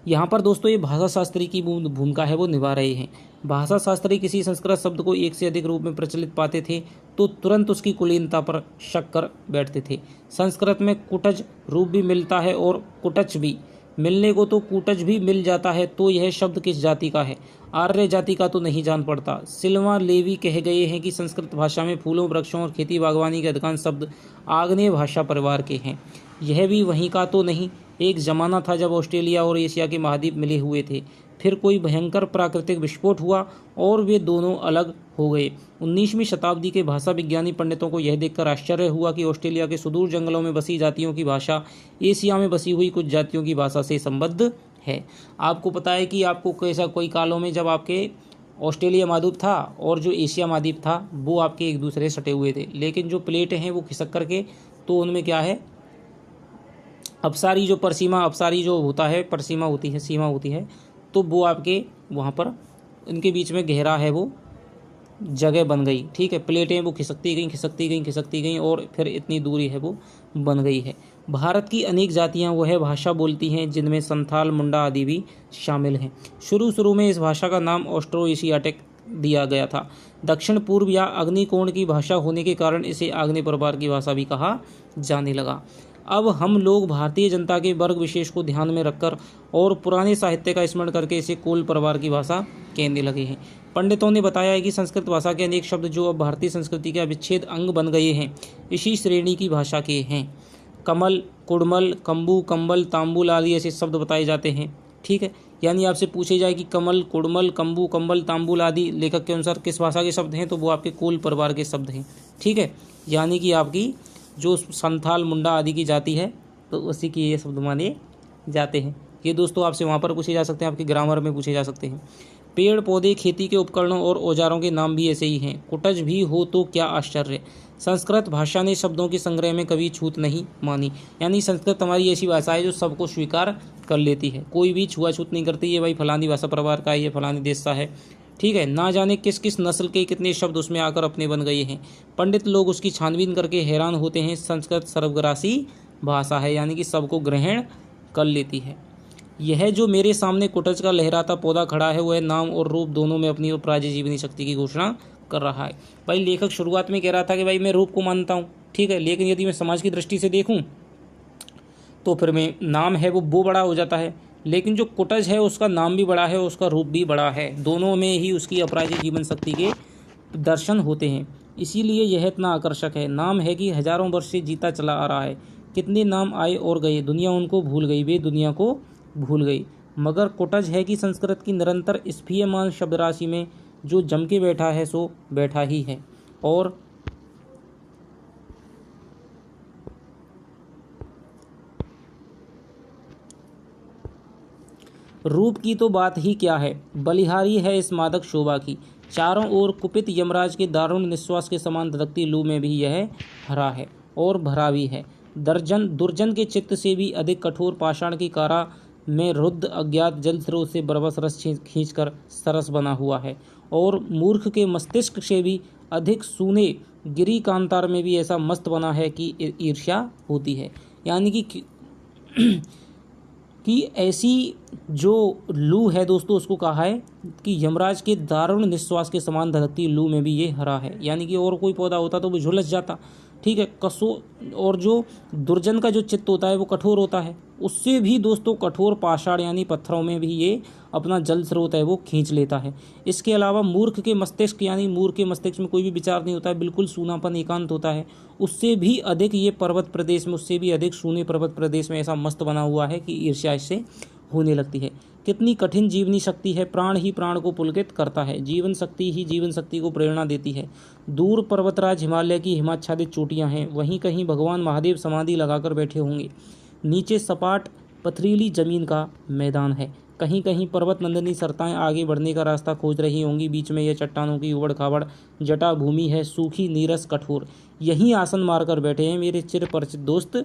यहाँ पर दोस्तों ये भाषा शास्त्री की भूमिका है वो निभा रहे हैं। भाषा शास्त्री किसी संस्कृत शब्द को एक से अधिक रूप में प्रचलित पाते थे तो तुरंत उसकी कुलीनता पर शक कर बैठते थे। संस्कृत में कुटज रूप भी मिलता है और कुटच भी, मिलने को तो कुटज भी मिल जाता है। तो यह शब्द किस जाति का है? आर्य जाति का तो नहीं जान पड़ता। सिल्वा लेवी कह गए हैं कि संस्कृत भाषा में फूलों, वृक्षों और खेती बागवानी के अधिकांश शब्द आग्नेय भाषा परिवार के हैं। यह भी वहीं का तो नहीं। एक जमाना था जब ऑस्ट्रेलिया और एशिया के महाद्वीप मिले हुए थे, फिर कोई भयंकर प्राकृतिक विस्फोट हुआ और वे दोनों अलग हो गए। 19वीं शताब्दी के भाषा विज्ञानी पंडितों को यह देखकर आश्चर्य हुआ कि ऑस्ट्रेलिया के सुदूर जंगलों में बसी जातियों की भाषा एशिया में बसी हुई कुछ जातियों की भाषा से संबद्ध है। आपको पता है कि आपको कैसा कोई कालों में जब आपके ऑस्ट्रेलिया महाद्वीप था और जो एशिया महाद्वीप था वो आपके एक दूसरे से सटे हुए थे, लेकिन जो प्लेटें हैं वो खिसक करके तो उनमें क्या है, अपसारी जो परसीमा अपसारी जो होता है परसीमा होती है सीमा होती है, तो वो आपके वहाँ पर इनके बीच में गहरा है वो जगह बन गई। ठीक है, प्लेटें वो खिसकती गई खिसकती गई खिसकती गई और फिर इतनी दूरी है वो बन गई है। भारत की अनेक जातियां वो है भाषा बोलती हैं, जिनमें संथाल मुंडा आदि भी शामिल हैं। शुरू में इस भाषा का नाम ऑस्ट्रो एशियाटिक दिया गया था। दक्षिण पूर्व या अग्निकोण की भाषा होने के कारण इसे आग्नेय प्रवार की भाषा भी कहा जाने लगा। अब हम लोग भारतीय जनता के वर्ग विशेष को ध्यान में रखकर और पुराने साहित्य का स्मरण करके इसे कोल प्रवार की भाषा कहने लगे हैं। पंडितों ने बताया है कि संस्कृत भाषा के अनेक शब्द जो अब भारतीय संस्कृति के अविच्छेद अंग बन गए हैं, इसी श्रेणी की भाषा के हैं। कमल, कुड़मल, कंबू, कंबल, तांबुल आदि ऐसे शब्द बताए जाते हैं। ठीक है, यानी आपसे पूछे जाए कि कमल, कुड़मल, कंबू, कंबल, तांबुल आदि लेखक के अनुसार किस भाषा के शब्द हैं, तो वो आपके कोल परिवार के शब्द हैं। ठीक है, यानी कि आपकी जो संथाल मुंडा आदि की जाति है तो उसी की ये शब्द माने जाते हैं। ये दोस्तों आपसे वहाँ पर पूछे जा सकते हैं, आपके ग्रामर में पूछे जा सकते हैं। पेड़ पौधे, खेती के उपकरणों और औजारों के नाम भी ऐसे ही हैं। कुटज भी हो तो क्या आश्चर्य। संस्कृत भाषा ने शब्दों के संग्रह में कभी छूत नहीं मानी, यानी संस्कृत हमारी ऐसी भाषा है जो सबको स्वीकार कर लेती है, कोई भी छुआछूत नहीं करती है, भाई फलानी भाषा परिवार का है, ये फलानी देश का है। ठीक है, ना जाने किस किस नस्ल के कितने शब्द उसमें आकर अपने बन गए हैं। पंडित लोग उसकी छानबीन करके हैरान होते हैं। संस्कृत सर्वग्रासी भाषा है, यानी कि सबको ग्रहण कर लेती है। यह जो मेरे सामने कुटज का लहराता पौधा खड़ा है, वह नाम और रूप दोनों में अपनी अपराज्य जीवनी शक्ति की घोषणा कर रहा है। भाई लेखक शुरुआत में कह रहा था कि भाई मैं रूप को मानता हूँ, ठीक है, लेकिन यदि मैं समाज की दृष्टि से देखूँ तो फिर मैं नाम है वो बड़ा हो जाता है, लेकिन जो कुटज है उसका नाम भी बड़ा है, उसका रूप भी बड़ा है, दोनों में ही उसकी अपराज्य जीवन शक्ति के दर्शन होते हैं। इसीलिए यह इतना आकर्षक है। नाम है कि हजारों वर्ष से जीता चला आ रहा है। कितने नाम आए और गए, दुनिया उनको भूल गई, वे दुनिया को भूल गई, मगर कुटज है कि संस्कृत की निरंतर स्फीयमान शब्द राशि में जो जम के बैठा है सो बैठा ही है। और रूप की तो बात ही क्या है, बलिहारी है इस मादक शोभा की। चारों ओर कुपित यमराज के दारुण निश्वास के समान धधकती लू में भी यह हरा है और भरा भी है। दुर्जन के चित्त से भी अधिक कठोर पाषाण की कारा में रुद्ध अज्ञात जल स्रोत से बरबस रस खींचकर सरस बना हुआ है, और मूर्ख के मस्तिष्क से भी अधिक सूने गिरी कांतार में भी ऐसा मस्त बना है कि ईर्ष्या होती है। यानी कि ऐसी जो लू है दोस्तों, उसको कहा है कि यमराज के दारुण निश्वास के समान धधकती लू में भी ये हरा है। यानी कि और कोई पौधा होता तो वो झुलस जाता। ठीक है, और जो दुर्जन का जो चित्त होता है वो कठोर होता है, उससे भी दोस्तों कठोर पाषाण यानी पत्थरों में भी ये अपना जल स्रोत है वो खींच लेता है। इसके अलावा मूर्ख के मस्तिष्क यानी मूर्ख के मस्तिष्क में कोई भी विचार नहीं होता है, बिल्कुल सूनापन एकांत होता है, उससे भी अधिक ये पर्वत प्रदेश में, उससे भी अधिक सूने पर्वत प्रदेश में ऐसा मस्त बना हुआ है कि ईर्ष्या इससे होने लगती है। कितनी कठिन जीवनी शक्ति है, प्राण ही प्राण को पुलकित करता है, जीवन शक्ति ही जीवन शक्ति को प्रेरणा देती है। दूर पर्वतराज हिमालय की हिमाच्छादित चोटियां हैं, वहीं कहीं भगवान महादेव समाधि लगाकर बैठे होंगे, नीचे सपाट पथरीली जमीन का मैदान है, कहीं कहीं पर्वत नंदनी सरताएं आगे बढ़ने का रास्ता खोज रही होंगी, बीच में यह चट्टानों की उबड़ खाबड़ जटा भूमि है, सूखी नीरस कठोर। यहीं आसन मारकर बैठे हैं मेरे चिर परिचित दोस्त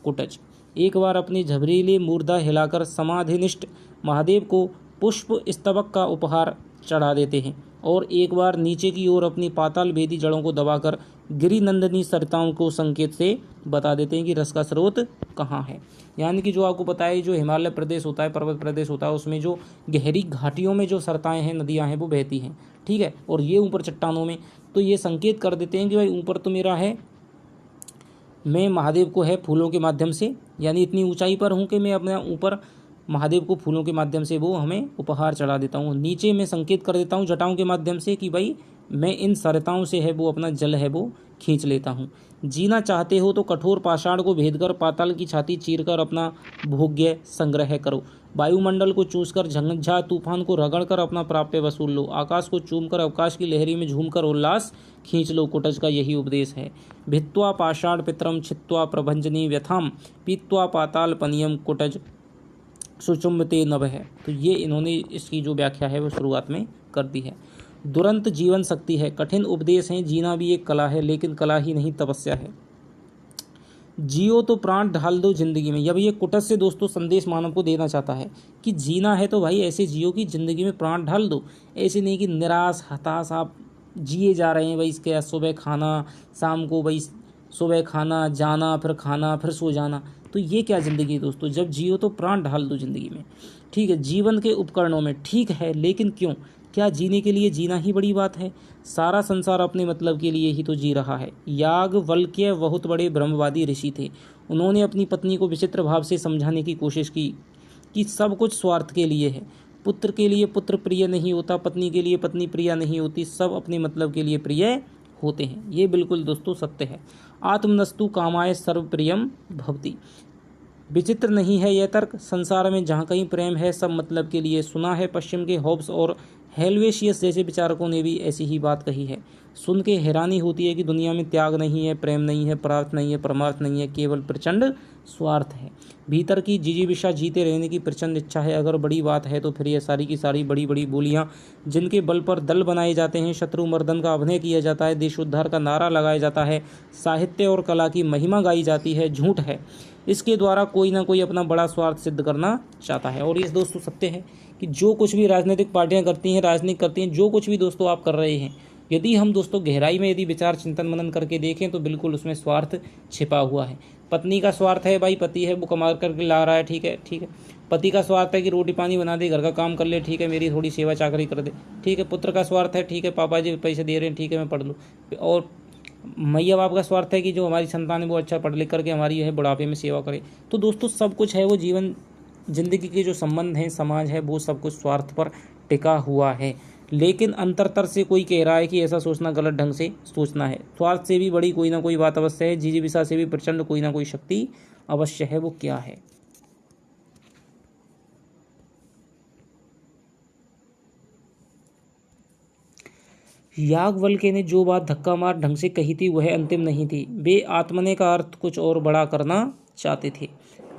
कुटज। एक बार अपनी झबरीली मूर्धा हिलाकर समाधिनिष्ठ महादेव को पुष्प स्तबक का उपहार चढ़ा देते हैं, और एक बार नीचे की ओर अपनी पाताल भेदी जड़ों को दबाकर गिरिनंदनी सरिताओं को संकेत से बता देते हैं कि रस का स्रोत कहाँ है। यानी कि जो आपको पता है, जो हिमालय प्रदेश होता है, पर्वत प्रदेश होता है, उसमें जो गहरी घाटियों में जो सरताएं हैं, नदियां हैं, वो बहती हैं। ठीक है, और ये ऊपर चट्टानों में, तो ये संकेत कर देते हैं कि भाई ऊपर तो मेरा है, मैं महादेव को है फूलों के माध्यम से, यानी इतनी ऊंचाई पर हूँ कि मैं अपने ऊपर महादेव को फूलों के माध्यम से वो हमें उपहार चढ़ा देता हूँ। नीचे मैं संकेत कर देता हूँ जटाओं के माध्यम से कि भाई मैं इन सरिताओं से है वो अपना जल है वो खींच लेता हूँ। जीना चाहते हो तो कठोर पाषाण को भेदकर पाताल की छाती चीरकर अपना भोग्य संग्रह करो, वायुमंडल को चूसकर झंझा तूफान को रगड़कर अपना प्राप्य वसूल लो, आकाश को चूमकर अवकाश की लहरी में झूमकर उल्लास खींच लो। कुटज का यही उपदेश है। भित्वा पाषाण पितरम छित्वा प्रभंजनी व्यथाम पीत्वा पाताल पनियम कुटज सुचुम्बते नभ है। तो ये इन्होंने इसकी जो व्याख्या है वो शुरुआत में कर दी है। दुरंत जीवन शक्ति है, कठिन उपदेश है, जीना भी एक कला है, लेकिन कला ही नहीं तपस्या है। जियो तो प्राण ढाल दो जिंदगी में। जब ये कुटस से दोस्तों संदेश मानव को देना चाहता है कि जीना है तो भाई ऐसे जियो कि जिंदगी में प्राण ढाल दो। ऐसे नहीं कि निराश हताश आप जिए जा रहे हैं भाई, इसके सुबह खाना, शाम को भाई सुबह खाना, जाना, फिर खाना, फिर सो जाना। तो ये क्या ज़िंदगी है दोस्तों? जब जियो तो प्राण ढाल दो ज़िंदगी में। ठीक है, जीवन के उपकरणों में ठीक है, लेकिन क्यों? क्या जीने के लिए जीना ही बड़ी बात है? सारा संसार अपने मतलब के लिए ही तो जी रहा है। याज्ञवल्क्य बहुत बड़े ब्रह्मवादी ऋषि थे। उन्होंने अपनी पत्नी को विचित्र भाव से समझाने की कोशिश की कि सब कुछ स्वार्थ के लिए है। पुत्र के लिए पुत्र प्रिय नहीं होता, पत्नी के लिए पत्नी प्रिय नहीं होती, सब अपने मतलब के लिए प्रिय होते हैं। ये बिल्कुल दोस्तों सत्य है। आत्मनस्तु कामाय सर्वप्रियम भवति। विचित्र नहीं है यह तर्क। संसार में जहाँ कहीं प्रेम है सब मतलब के लिए। सुना है पश्चिम के हॉब्स और हेल्वेशियस जैसे विचारकों ने भी ऐसी ही बात कही है। सुन के हैरानी होती है कि दुनिया में त्याग नहीं है, प्रेम नहीं है, परार्थ नहीं है, परमार्थ नहीं है, केवल प्रचंड स्वार्थ है। भीतर की जिजीविषा, जीते रहने की प्रचंड इच्छा है। अगर बड़ी बात है तो फिर ये सारी की सारी बड़ी बड़ी बोलियां जिनके बल पर दल बनाए जाते हैं, शत्रु मर्दन का अभिनय किया जाता है, देशोद्धार का नारा लगाया जाता है, साहित्य और कला की महिमा गाई जाती है, झूठ है। इसके द्वारा कोई ना कोई अपना बड़ा स्वार्थ सिद्ध करना चाहता है। और ये दोस्तों सत्य है कि जो कुछ भी राजनीतिक पार्टियां करती हैं, राजनीति करती हैं, जो कुछ भी दोस्तों आप कर रहे हैं, यदि हम दोस्तों गहराई में यदि विचार चिंतन मनन करके देखें तो बिल्कुल उसमें स्वार्थ छिपा हुआ है। पत्नी का स्वार्थ है भाई, पति है वो कमा करके ला रहा है, ठीक है ठीक है। पति का स्वार्थ है कि रोटी पानी बना दे, घर का काम कर ले, ठीक है, मेरी थोड़ी सेवा चाकरी कर दे, ठीक है। पुत्र का स्वार्थ है, ठीक है, पापा जी पैसे दे रहे हैं, ठीक है, मैं पढ़ लूँ। और मैया बाप का स्वार्थ है कि जो हमारी संतान है वो अच्छा पढ़ लिख करके हमारी है बुढ़ापे में सेवा करे। तो दोस्तों सब कुछ है वो जीवन जिंदगी के जो संबंध हैं, समाज है, वो सब कुछ स्वार्थ पर टिका हुआ है। लेकिन अंतरतर से कोई कह रहा है कि ऐसा सोचना गलत ढंग से सोचना है। स्वार्थ से भी बड़ी कोई ना कोई बात अवश्य है, जिजीविषा से भी प्रचंड कोई ना कोई शक्ति अवश्य है। वो क्या है? याज्ञवल्क्य ने जो बात धक्का मार ढंग से कही थी वह अंतिम नहीं थी। वे आत्मने का अर्थ कुछ और बड़ा करना चाहते थे।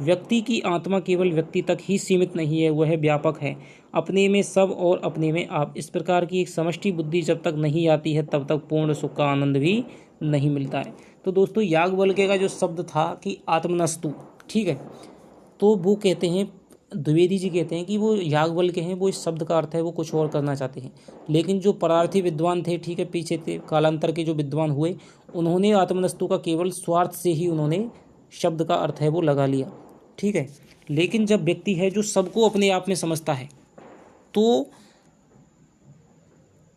व्यक्ति की आत्मा केवल व्यक्ति तक ही सीमित नहीं है, वह व्यापक है, अपने में सब और अपने में आप। इस प्रकार की एक समष्टि बुद्धि जब तक नहीं आती है तब तक पूर्ण सुख का आनंद भी नहीं मिलता है। तो दोस्तों याज्ञवल्क्य का जो शब्द था कि आत्मनस्तु, ठीक है, तो वो कहते हैं, द्विवेदी जी कहते हैं कि वो याज्ञवल्क्य हैं, वो इस शब्द का अर्थ है वो कुछ और करना चाहते हैं। लेकिन जो परार्थी विद्वान थे, ठीक है, पीछे थे कालांतर के जो विद्वान हुए, उन्होंने आत्मनस्तु का केवल स्वार्थ से ही उन्होंने शब्द का अर्थ है वो लगा लिया, ठीक है। लेकिन जब व्यक्ति है जो सबको अपने आप में समझता है तो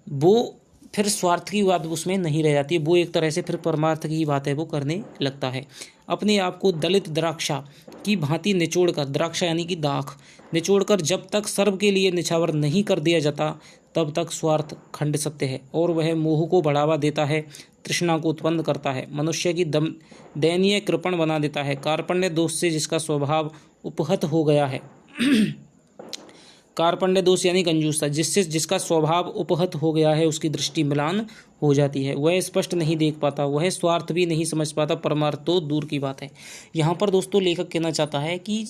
वो फिर स्वार्थ की बात उसमें नहीं रह जाती है, वो एक तरह से फिर परमार्थ की बात है वो करने लगता है। अपने आप को दलित द्राक्षा की भांति निचोड़कर, द्राक्षा यानी कि दाख, निचोड़कर जब तक सर्व के लिए निछावर नहीं कर दिया जाता तब तक स्वार्थ खंड सत्य है और वह मोह को बढ़ावा देता है, तृष्णा को उत्पन्न करता है, मनुष्य की दयनीय कृपण बना देता है। कार्पण्य दोष से जिसका स्वभाव उपहत हो गया है कार्पण्य दोष यानी कंजूसता, जिससे जिसका स्वभाव उपहत हो गया है उसकी दृष्टि मिलान हो जाती है, वह स्पष्ट नहीं देख पाता, वह स्वार्थ भी नहीं समझ पाता, परमार्थ तो दूर की बात है। यहाँ पर दोस्तों लेखक कहना चाहता है कि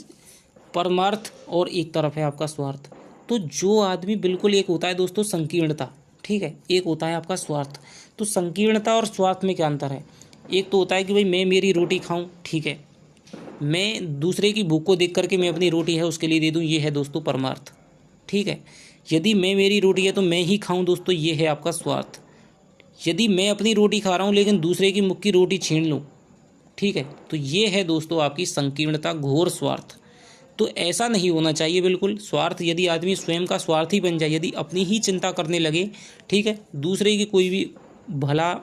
परमार्थ और एक तरफ है आपका स्वार्थ। तो जो आदमी बिल्कुल एक होता है दोस्तों संकीर्णता, ठीक है, एक होता है आपका स्वार्थ। तो संकीर्णता और स्वार्थ में क्या अंतर है? एक तो होता है कि भाई मैं मेरी रोटी खाऊं, ठीक है, मैं दूसरे की भूख को देख करके मैं अपनी रोटी है उसके लिए दे दूं, ये है दोस्तों परमार्थ, ठीक है। यदि मैं मेरी रोटी है तो मैं ही खाऊं दोस्तों, ये है आपका स्वार्थ। यदि मैं अपनी रोटी खा रहा हूं लेकिन दूसरे की मुख की रोटी छीन लूं, ठीक है, तो ये है दोस्तों आपकी संकीर्णता, घोर स्वार्थ। तो ऐसा नहीं होना चाहिए बिल्कुल। स्वार्थ यदि आदमी स्वयं का स्वार्थी बन जाए, यदि अपनी ही चिंता करने लगे, ठीक है, दूसरे की कोई भी भला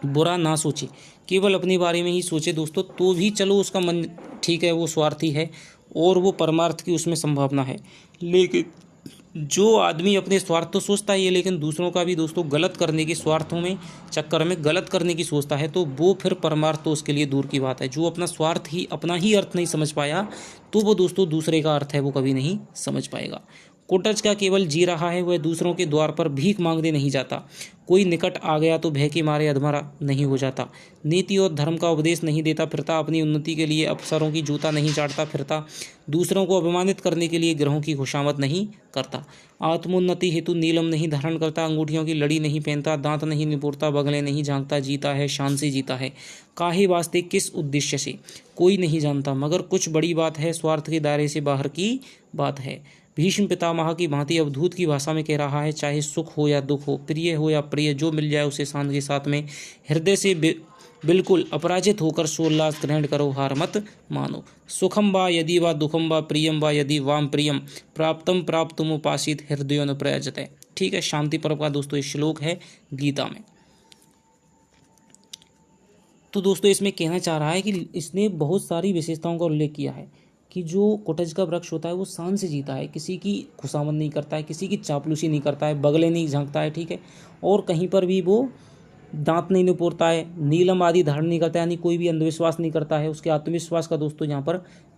बुरा ना सोचे, केवल अपने बारे में ही सोचे दोस्तों, तो भी चलो उसका मन ठीक है, वो स्वार्थी है और वो परमार्थ की उसमें संभावना है। लेकिन जो आदमी अपने स्वार्थ तो सोचता ही है लेकिन दूसरों का भी दोस्तों गलत करने की, स्वार्थों में चक्कर में गलत करने की सोचता है, तो वो फिर परमार्थ तो उसके लिए दूर की बात है। जो अपना स्वार्थ ही, अपना ही अर्थ नहीं समझ पाया, तो वो दोस्तों दूसरे का अर्थ है वो कभी नहीं समझ पाएगा। कुटज का केवल जी रहा है, वह दूसरों के द्वार पर भीख मांगने नहीं जाता। कोई निकट आ गया तो भय के मारे अधमरा नहीं हो जाता। नीति और धर्म का उपदेश नहीं देता फिरता, अपनी उन्नति के लिए अफसरों की जूता नहीं चाटता फिरता, दूसरों को अपमानित करने के लिए ग्रहों की खुशामद नहीं करता। आत्मोन्नति हेतु नीलम नहीं धारण करता, अंगूठियों की लड़ी नहीं पहनता, दांत नहीं निपोड़ता, बगले नहीं झांकता, जीता है शान से जीता है। काहे वास्ते किस उद्देश्य से कोई नहीं जानता, मगर कुछ बड़ी बात है, स्वार्थ के दायरे से बाहर की बात है। भीष्म पितामह की भांति अवधूत की भाषा में कह रहा है, चाहे सुख हो या दुख हो, प्रिय हो या प्रिय, जो मिल जाए उसे शांत के साथ में हृदय से बिल्कुल अपराजित होकर सोल्लास ग्रहण करो, हार मत मानो। सुखम वा यदि वा दुखम वा प्रियम वा यदि वाम प्रियम प्राप्तम प्राप्तुम उपासित हृदय न प्रयजते। ठीक है, शांति पर्व का दोस्तों ये श्लोक है गीता में। तो दोस्तों इसमें कहना चाह रहा है कि इसने बहुत सारी विशेषताओं का उल्लेख किया है कि जो कुटज का वृक्ष होता है वो शान से जीता है, किसी की खुशामद नहीं करता है, किसी की चापलूसी नहीं करता है, बगले नहीं झांकता है, ठीक है, और कहीं पर भी वो दांत नहीं निपोड़ता है, नीलम आदि धारण नहीं करता है, यानी कोई भी अंधविश्वास नहीं करता है। उसके आत्मविश्वास का दोस्तों यहाँ पर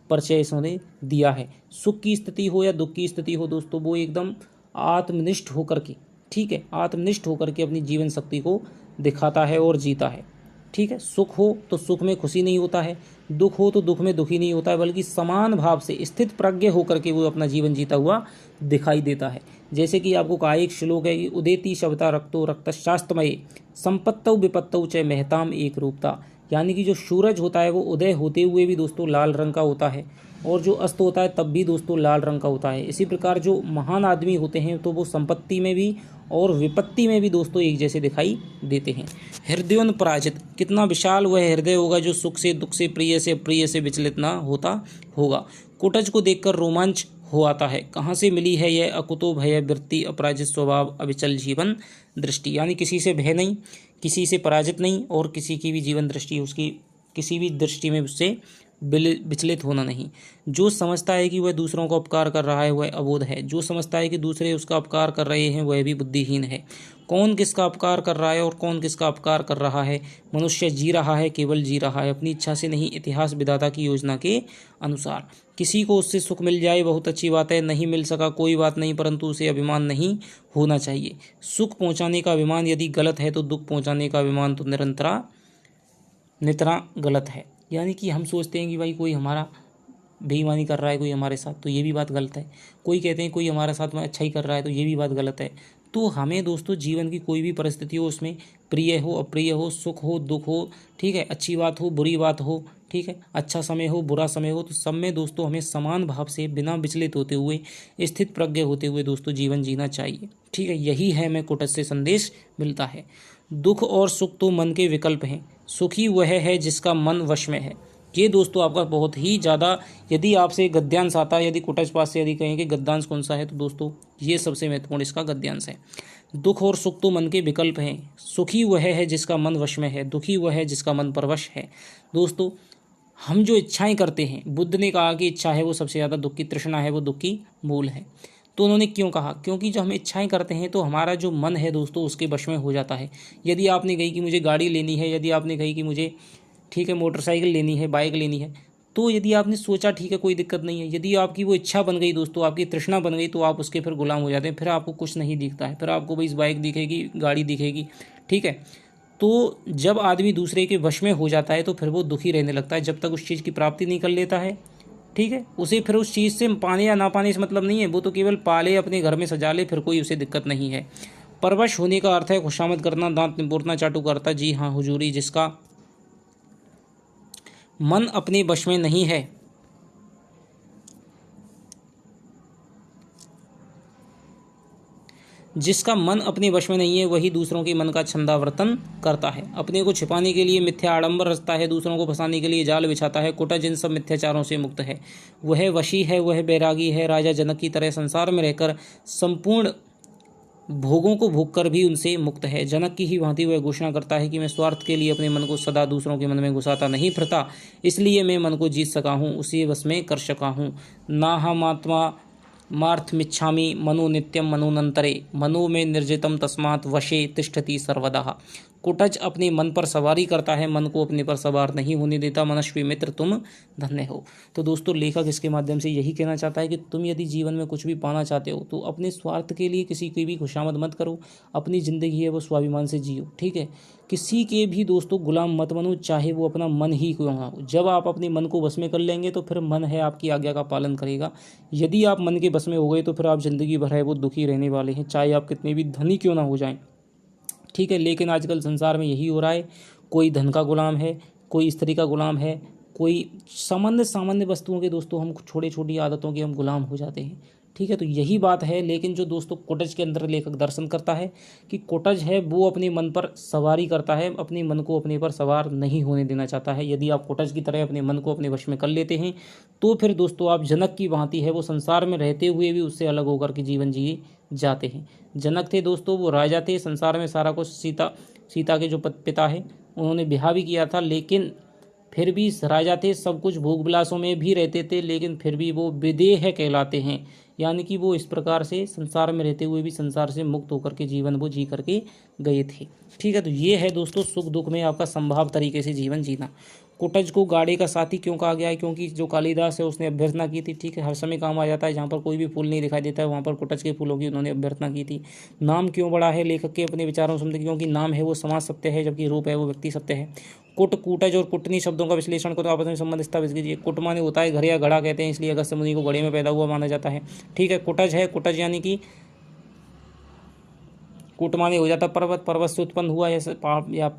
परिचय इसने दिया है। सुख की स्थिति हो या दुख की स्थिति हो दोस्तों, वो एकदम आत्मनिष्ठ होकर के, ठीक है, आत्मनिष्ठ होकर के अपनी जीवन शक्ति को दिखाता है और जीता है। ठीक है, सुख हो तो सुख में खुशी नहीं होता है, दुख हो तो दुख में दुखी नहीं होता है, बल्कि समान भाव से स्थित प्रज्ञ होकर के वो अपना जीवन जीता हुआ दिखाई देता है। जैसे कि आपको कहा एक श्लोक है कि उदेति शवता रक्तो रक्तशास्त्रमय संपत्तौ विपत्तौ च महताम एक रूपता, यानी कि जो सूरज होता है वो उदय होते हुए भी दोस्तों लाल रंग का होता है और जो अस्त होता है तब भी दोस्तों लाल रंग का होता है। इसी प्रकार जो महान आदमी होते हैं तो वो संपत्ति में भी और विपत्ति में भी दोस्तों एक जैसे दिखाई देते हैं। हृदयोन पराजित, कितना विशाल वह हृदय होगा जो सुख से दुख से प्रिय से अप्रिय से विचलित ना होता होगा। कुटज को देखकर रोमांच हो आता है, कहाँ से मिली है यह अकुतो भय वृत्ति अपराजित स्वभाव अविचल जीवन दृष्टि, यानी किसी से भय नहीं, किसी से पराजित नहीं और किसी की भी जीवन दृष्टि उसकी किसी भी दृष्टि में उससे विचलित होना नहीं। जो समझता है कि वह दूसरों का उपकार कर रहा है वह अबोध है, जो समझता है कि दूसरे उसका उपकार कर रहे हैं वह भी बुद्धिहीन है। कौन किसका उपकार कर रहा है और कौन किसका उपकार कर रहा है? मनुष्य जी रहा है, केवल जी रहा है, अपनी इच्छा से नहीं, इतिहास विधाता की योजना के अनुसार। किसी को उससे सुख मिल जाए बहुत अच्छी बात है, नहीं मिल सका कोई बात नहीं, परंतु उसे अभिमान नहीं होना चाहिए। सुख पहुंचाने का अभिमान यदि गलत है तो दुख पहुंचाने का अभिमान तो नितरा गलत है। यानी कि हम सोचते हैं कि भाई कोई हमारा बेईमानी कर रहा है कोई हमारे साथ, तो ये भी बात गलत है। कोई कहते हैं कोई हमारे साथ में अच्छा ही कर रहा है, तो ये भी बात गलत है। तो हमें दोस्तों जीवन की कोई भी परिस्थिति हो, उसमें प्रिय हो अप्रिय हो, सुख हो दुख हो, ठीक है, अच्छी बात हो बुरी बात हो, ठीक है, अच्छा समय हो बुरा समय हो, तो सब में दोस्तों हमें समान भाव से बिना विचलित होते हुए स्थित प्रज्ञ होते हुए दोस्तों जीवन जीना चाहिए। ठीक है, यही है हमें कुटज से संदेश मिलता है। दुख और सुख तो मन के विकल्प हैं, सुखी वह है जिसका मन वश में है। ये दोस्तों आपका बहुत ही ज़्यादा, यदि आपसे गद्यांश आता है, यदि कुटज पास से यदि कहें कि गद्यांश कौन सा है, तो दोस्तों ये सबसे महत्वपूर्ण इसका गद्यांश है। दुख और सुख तो मन के विकल्प हैं, सुखी वह है जिसका मन वश में है, दुखी वह है जिसका मन परवश है। दोस्तों हम जो इच्छाएं करते हैं, बुद्ध ने कहा कि इच्छा है वो सबसे ज़्यादा दुख की तृष्णा है, वो दुख की मूल है। तो उन्होंने क्यों कहा? क्योंकि जो हम इच्छाएं करते हैं तो हमारा जो मन है दोस्तों उसके वश में हो जाता है। यदि आपने कही कि मुझे गाड़ी लेनी है, यदि आपने कही कि मुझे ठीक है मोटरसाइकिल लेनी है, बाइक लेनी है, तो यदि आपने सोचा ठीक है कोई दिक्कत नहीं है, यदि आपकी वो इच्छा बन गई दोस्तों, आपकी तृष्णा बन गई, तो आप उसके फिर गुलाम हो जाते हैं। फिर आपको कुछ नहीं दिखता है, फिर आपको भाई बाइक दिखेगी, गाड़ी दिखेगी, ठीक है। तो जब आदमी दूसरे के वश में हो जाता है तो फिर वो दुखी रहने लगता है, जब तक उस चीज़ की प्राप्ति नहीं कर लेता है, ठीक है। उसे फिर उस चीज़ से पाने या ना पाने से मतलब नहीं है, वो तो केवल पाले अपने घर में सजा ले, फिर कोई उसे दिक्कत नहीं है। परवश होने का अर्थ है खुशामद करना, दांत निपोड़ना, चाटू करता। जी हाँ हुजूरी, जिसका मन अपने वश में नहीं है, जिसका मन अपने वश में नहीं है वही दूसरों के मन का छंदावर्तन करता है। अपने को छिपाने के लिए मिथ्या आडंबर रचता है, दूसरों को फंसाने के लिए जाल बिछाता है। कुटज इन सब मिथ्याचारों से मुक्त है, वह वशी है, वह बैरागी है। राजा जनक की तरह संसार में रहकर संपूर्ण भोगों को भोग कर भी उनसे मुक्त है। जनक की ही भांति वह घोषणा करता है कि मैं स्वार्थ के लिए अपने मन को सदा दूसरों के मन में घुसाता नहीं फिरता, इसलिए मैं मन को जीत सका हूँ, उसी बस में कर सका हूँ। ना हम आत्मा मार्थमिच्छामि मनु नित्यम मनोनंतरे मनो में निर्जितम तस्मात् वशे तिष्ठति सर्वदा। कुटज अपने मन पर सवारी करता है, मन को अपने पर सवार नहीं होने देता। मनस्वी मित्र तुम धन्य हो। तो दोस्तों लेखक इसके माध्यम से यही कहना चाहता है कि तुम यदि जीवन में कुछ भी पाना चाहते हो तो अपने स्वार्थ के लिए किसी की भी खुशामद मत करो, अपनी ज़िंदगी है वो स्वाभिमान से जियो, ठीक है। किसी के भी दोस्तों गुलाम मत बनो, चाहे वो अपना मन ही क्यों ना हो। जब आप अपने मन को बस में कर लेंगे तो फिर मन है आपकी आज्ञा का पालन करेगा। यदि आप मन के बस में हो गए तो फिर आप ज़िंदगी भर है वो दुखी रहने वाले हैं, चाहे आप कितने भी धनी क्यों ना हो जाएं, ठीक है। लेकिन आजकल संसार में यही हो रहा है, कोई धन का गुलाम है, कोई स्त्री का गुलाम है, कोई सामान्य वस्तुओं के दोस्तों हम छोटी छोटी आदतों के हम गुलाम हो जाते हैं, ठीक है। तो यही बात है। लेकिन जो दोस्तों कोटज के अंदर लेखक दर्शन करता है कि कोटज है वो अपने मन पर सवारी करता है, अपने मन को अपने पर सवार नहीं होने देना चाहता है। यदि आप कोटज की तरह अपने मन को अपने वश में कर लेते हैं तो फिर दोस्तों आप जनक की भांति है वो संसार में रहते हुए भी उससे अलग होकर के जीवन जिए जाते हैं। जनक थे दोस्तों, वो राजा थे, संसार में सारा कुछ सीता के जो पिता है उन्होंने ब्याह भी किया था, लेकिन फिर भी राजा थे, सब कुछ भोग विलासों में भी रहते थे, लेकिन फिर भी वो विदेह कहलाते हैं। यानी कि वो इस प्रकार से संसार में रहते हुए भी संसार से मुक्त होकर के जीवन वो जी करके गए थे, ठीक है। तो ये है दोस्तों सुख दुख में आपका संभाव तरीके से जीवन जीना। कुटज को गाड़े का साथी क्यों कहा गया है? क्योंकि जो कालिदास है उसने अभ्यर्थना की थी, ठीक है। हर समय काम आ जाता है, जहाँ पर कोई भी फूल नहीं दिखाई देता है वहाँ पर कुटज के फूलों की उन्होंने अभ्यर्थना की थी। नाम क्यों बड़ा है? लेखक के अपने विचारों से, क्योंकि नाम है वो समाज सत्य है, जबकि रूप है वो व्यक्ति सत्य है। कुट, कूटज और कुटनी शब्दों का विश्लेषण को तो आपस में संबंध स्थापित कीजिए। कुट माने होता है घर या घड़ा कहते हैं, इसलिए अगस्त्य मुनि को घड़े में पैदा हुआ माना जाता है, ठीक है। कुटज है, कुटज यानी कि कूट माने हो जाता पर्वत, पर्वत से उत्पन्न हुआ या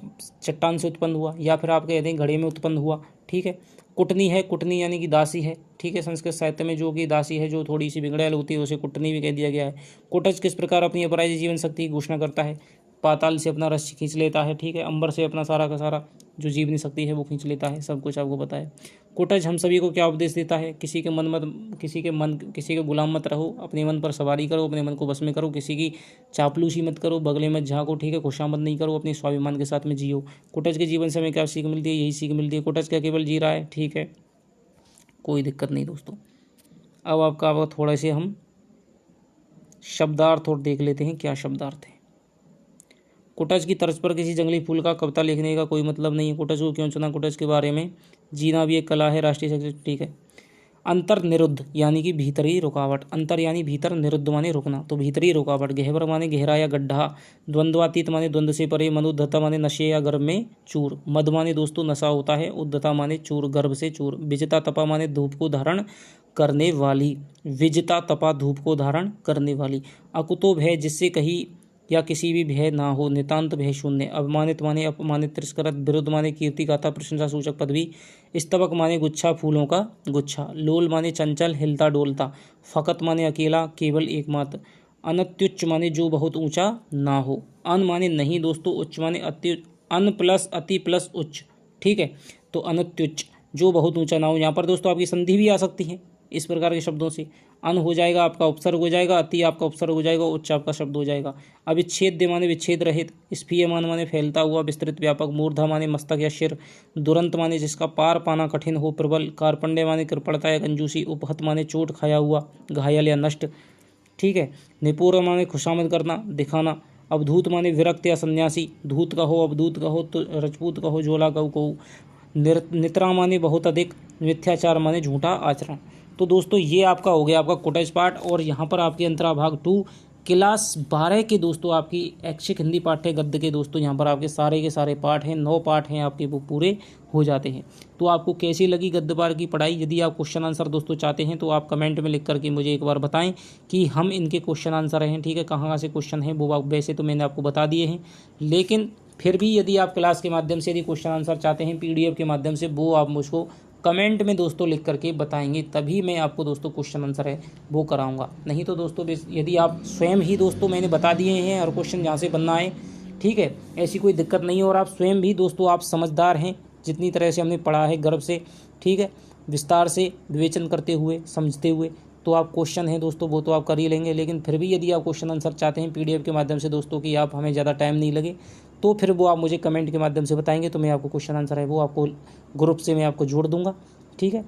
चट्टान से उत्पन्न हुआ, या फिर आप कहते हैं घड़े में उत्पन्न हुआ, ठीक है। कुटनी है, कुटनी यानी कि दासी है, ठीक है। संस्कृत साहित्य में जो कि दासी है जो थोड़ी सी बिगड़ैल होती है उसे कुटनी भी कह दिया गया है। कुटज किस प्रकार अपनी अपराजित जीवन शक्ति की घोषणा करता है? पाताल से अपना रस खींच लेता है, ठीक है। अंबर से अपना सारा का सारा जो जीवनी शक्ति है वो खींच लेता है, सब कुछ आपको पता है। कुटज हम सभी को क्या उपदेश देता है? किसी के गुलाम मत रहो, अपने मन पर सवारी करो, अपने मन को बस में करो, किसी की चापलूसी मत करो, बगले मत झाँको, ठीक है। खुशामद नहीं करो, अपने स्वाभिमान के साथ में जियो। कुटज के जीवन से हमें क्या सीख मिलती है? यही सीख मिलती है। कुटज क्या केवल जी रहा है, ठीक है, कोई दिक्कत नहीं दोस्तों। अब आपका थोड़ा से हम शब्दार्थ और देख लेते हैं क्या शब्दार्थ है। कुटज की तर्ज पर किसी जंगली फूल का कविता लिखने का कोई मतलब नहीं है। कुटज को क्यों चुना? कुटज के बारे में जीना भी एक कला है, राष्ट्रीय शक्ति, ठीक है। अंतर निरुद्ध यानी कि भीतरी रुकावट। अंतर यानी भीतर, निरुद्ध माने रुकना, तो भीतरी रुकावट। गहवर माने गहरा या गड्ढा। द्वंद्वातीत माने द्वंद्व से परे। मनुद्धता माने नशे या गर्भ में चूर। मद माने दोस्तों नशा होता है। उद्धता माने चूर, गर्भ से चूर। विजिता तपा माने धूप को धारण करने वाली। विजिता तपा धूप को धारण करने वाली। अकुतो भय जिससे कहीं या किसी भी भय ना हो। नितांत भय शून्य। अवमानित माने अपमानित, तिरस्कृत। विरुद्ध माने कीर्ति गाथा, प्रशंसा सूचक पदवी। स्तबक माने गुच्छा, फूलों का गुच्छा। लोल माने चंचल, हिलता डोलता। फकत माने अकेला, केवल एकमात्र। अनत्युच्च माने जो बहुत ऊंचा ना हो। अन माने नहीं दोस्तों, उच्च माने अन प्लस अति प्लस उच्च, ठीक है। तो अनत्युच्च जो बहुत ऊंचा ना हो। यहाँ पर दोस्तों आपकी संधि भी आ सकती है इस प्रकार के शब्दों से। अन हो जाएगा आपका उपसर्ग हो जाएगा, अति आपका उपसर्ग हो जाएगा, उच्च आपका शब्द हो जाएगा। अविच्छेद्य माने विच्छेद रहित। स्फीयमान माने फैलता हुआ, विस्तृत, व्यापक। मूर्धा माने मस्तक या सिर। दुरंत माने जिसका पार पाना कठिन हो, प्रबल। कार्पण्य माने कृपणता या कंजूसी। उपहत माने चोट खाया हुआ, घायल या नष्ट, ठीक है। निपुर माने खुशामद करना, दिखाना। अवधूत माने विरक्त या सन्यासी। धूत कहो, अवधूत कहो, तो रजपूत कहो, जोला कहो। नित्रा माने बहुत अधिक। मिथ्याचार माने झूठा आचरण। तो दोस्तों ये आपका हो गया आपका कुटज पाठ। और यहाँ पर आपके अंतरा भाग 2 क्लास 12 के दोस्तों आपकी ऐच्छिक हिंदी पाठ्य गद्य के दोस्तों यहाँ पर आपके सारे के सारे पाठ हैं, 9 पाठ हैं आपके, वो पूरे हो जाते हैं। तो आपको कैसी लगी गद्य पाठ की पढ़ाई? यदि आप क्वेश्चन आंसर दोस्तों चाहते हैं तो आप कमेंट में लिख करके मुझे एक बार बताएं कि हम इनके क्वेश्चन आंसर हैं, ठीक है। कहाँ से क्वेश्चन हैं वो वैसे तो मैंने आपको बता दिए हैं, लेकिन फिर भी यदि आप क्लास के माध्यम से यदि क्वेश्चन आंसर चाहते हैं PDF के माध्यम से, वो आप मुझको कमेंट में दोस्तों लिख करके बताएंगे, तभी मैं आपको दोस्तों क्वेश्चन आंसर है वो कराऊंगा। नहीं तो दोस्तों यदि आप स्वयं ही दोस्तों मैंने बता दिए हैं और क्वेश्चन जहाँ से बनना है, ठीक है, ऐसी कोई दिक्कत नहीं है। और आप स्वयं भी दोस्तों आप समझदार हैं, जितनी तरह से हमने पढ़ा है गर्व से, ठीक है, विस्तार से विवेचन करते हुए, समझते हुए, तो आप क्वेश्चन है दोस्तों वो तो आप कर ही लेंगे। लेकिन फिर भी यदि आप क्वेश्चन आंसर चाहते हैं PDF के माध्यम से दोस्तों कि आप हमें ज़्यादा टाइम नहीं लगे, तो फिर वो आप मुझे कमेंट के माध्यम से बताएंगे, तो मैं आपको क्वेश्चन आंसर है वो आपको ग्रुप से मैं आपको जोड़ दूंगा, ठीक है।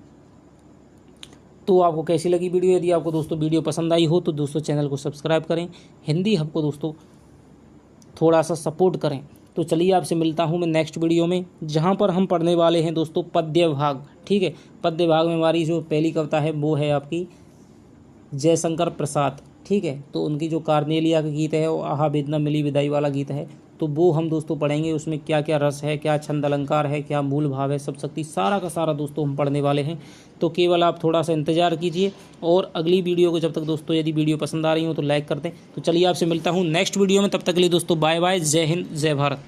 तो आपको कैसी लगी वीडियो? यदि आपको दोस्तों वीडियो पसंद आई हो तो दोस्तों चैनल को सब्सक्राइब करें, हिंदी हब को दोस्तों थोड़ा सा सपोर्ट करें। तो चलिए आपसे मिलता हूं मैं नेक्स्ट वीडियो में, जहां पर हम पढ़ने वाले हैं दोस्तों पद्य भाग। ठीक है, पद्य भाग में हमारी जो पहली कविता है वो है आपकी जयशंकर प्रसाद। ठीक है, तो उनकी जो कार्नेलिया का गीत है वो आहा बेदना मिली विदाई वाला गीत है, तो वो हम दोस्तों पढ़ेंगे। उसमें क्या क्या रस है, क्या छंद अलंकार है, क्या मूल भाव है, सब शक्ति, सारा का सारा दोस्तों हम पढ़ने वाले हैं। तो केवल आप थोड़ा सा इंतजार कीजिए, और अगली वीडियो को जब तक दोस्तों यदि वीडियो पसंद आ रही हो तो लाइक कर दें। तो चलिए आपसे मिलता हूँ नेक्स्ट वीडियो में, तब तक के लिए दोस्तों बाय बाय, जय हिंद, जय भारत।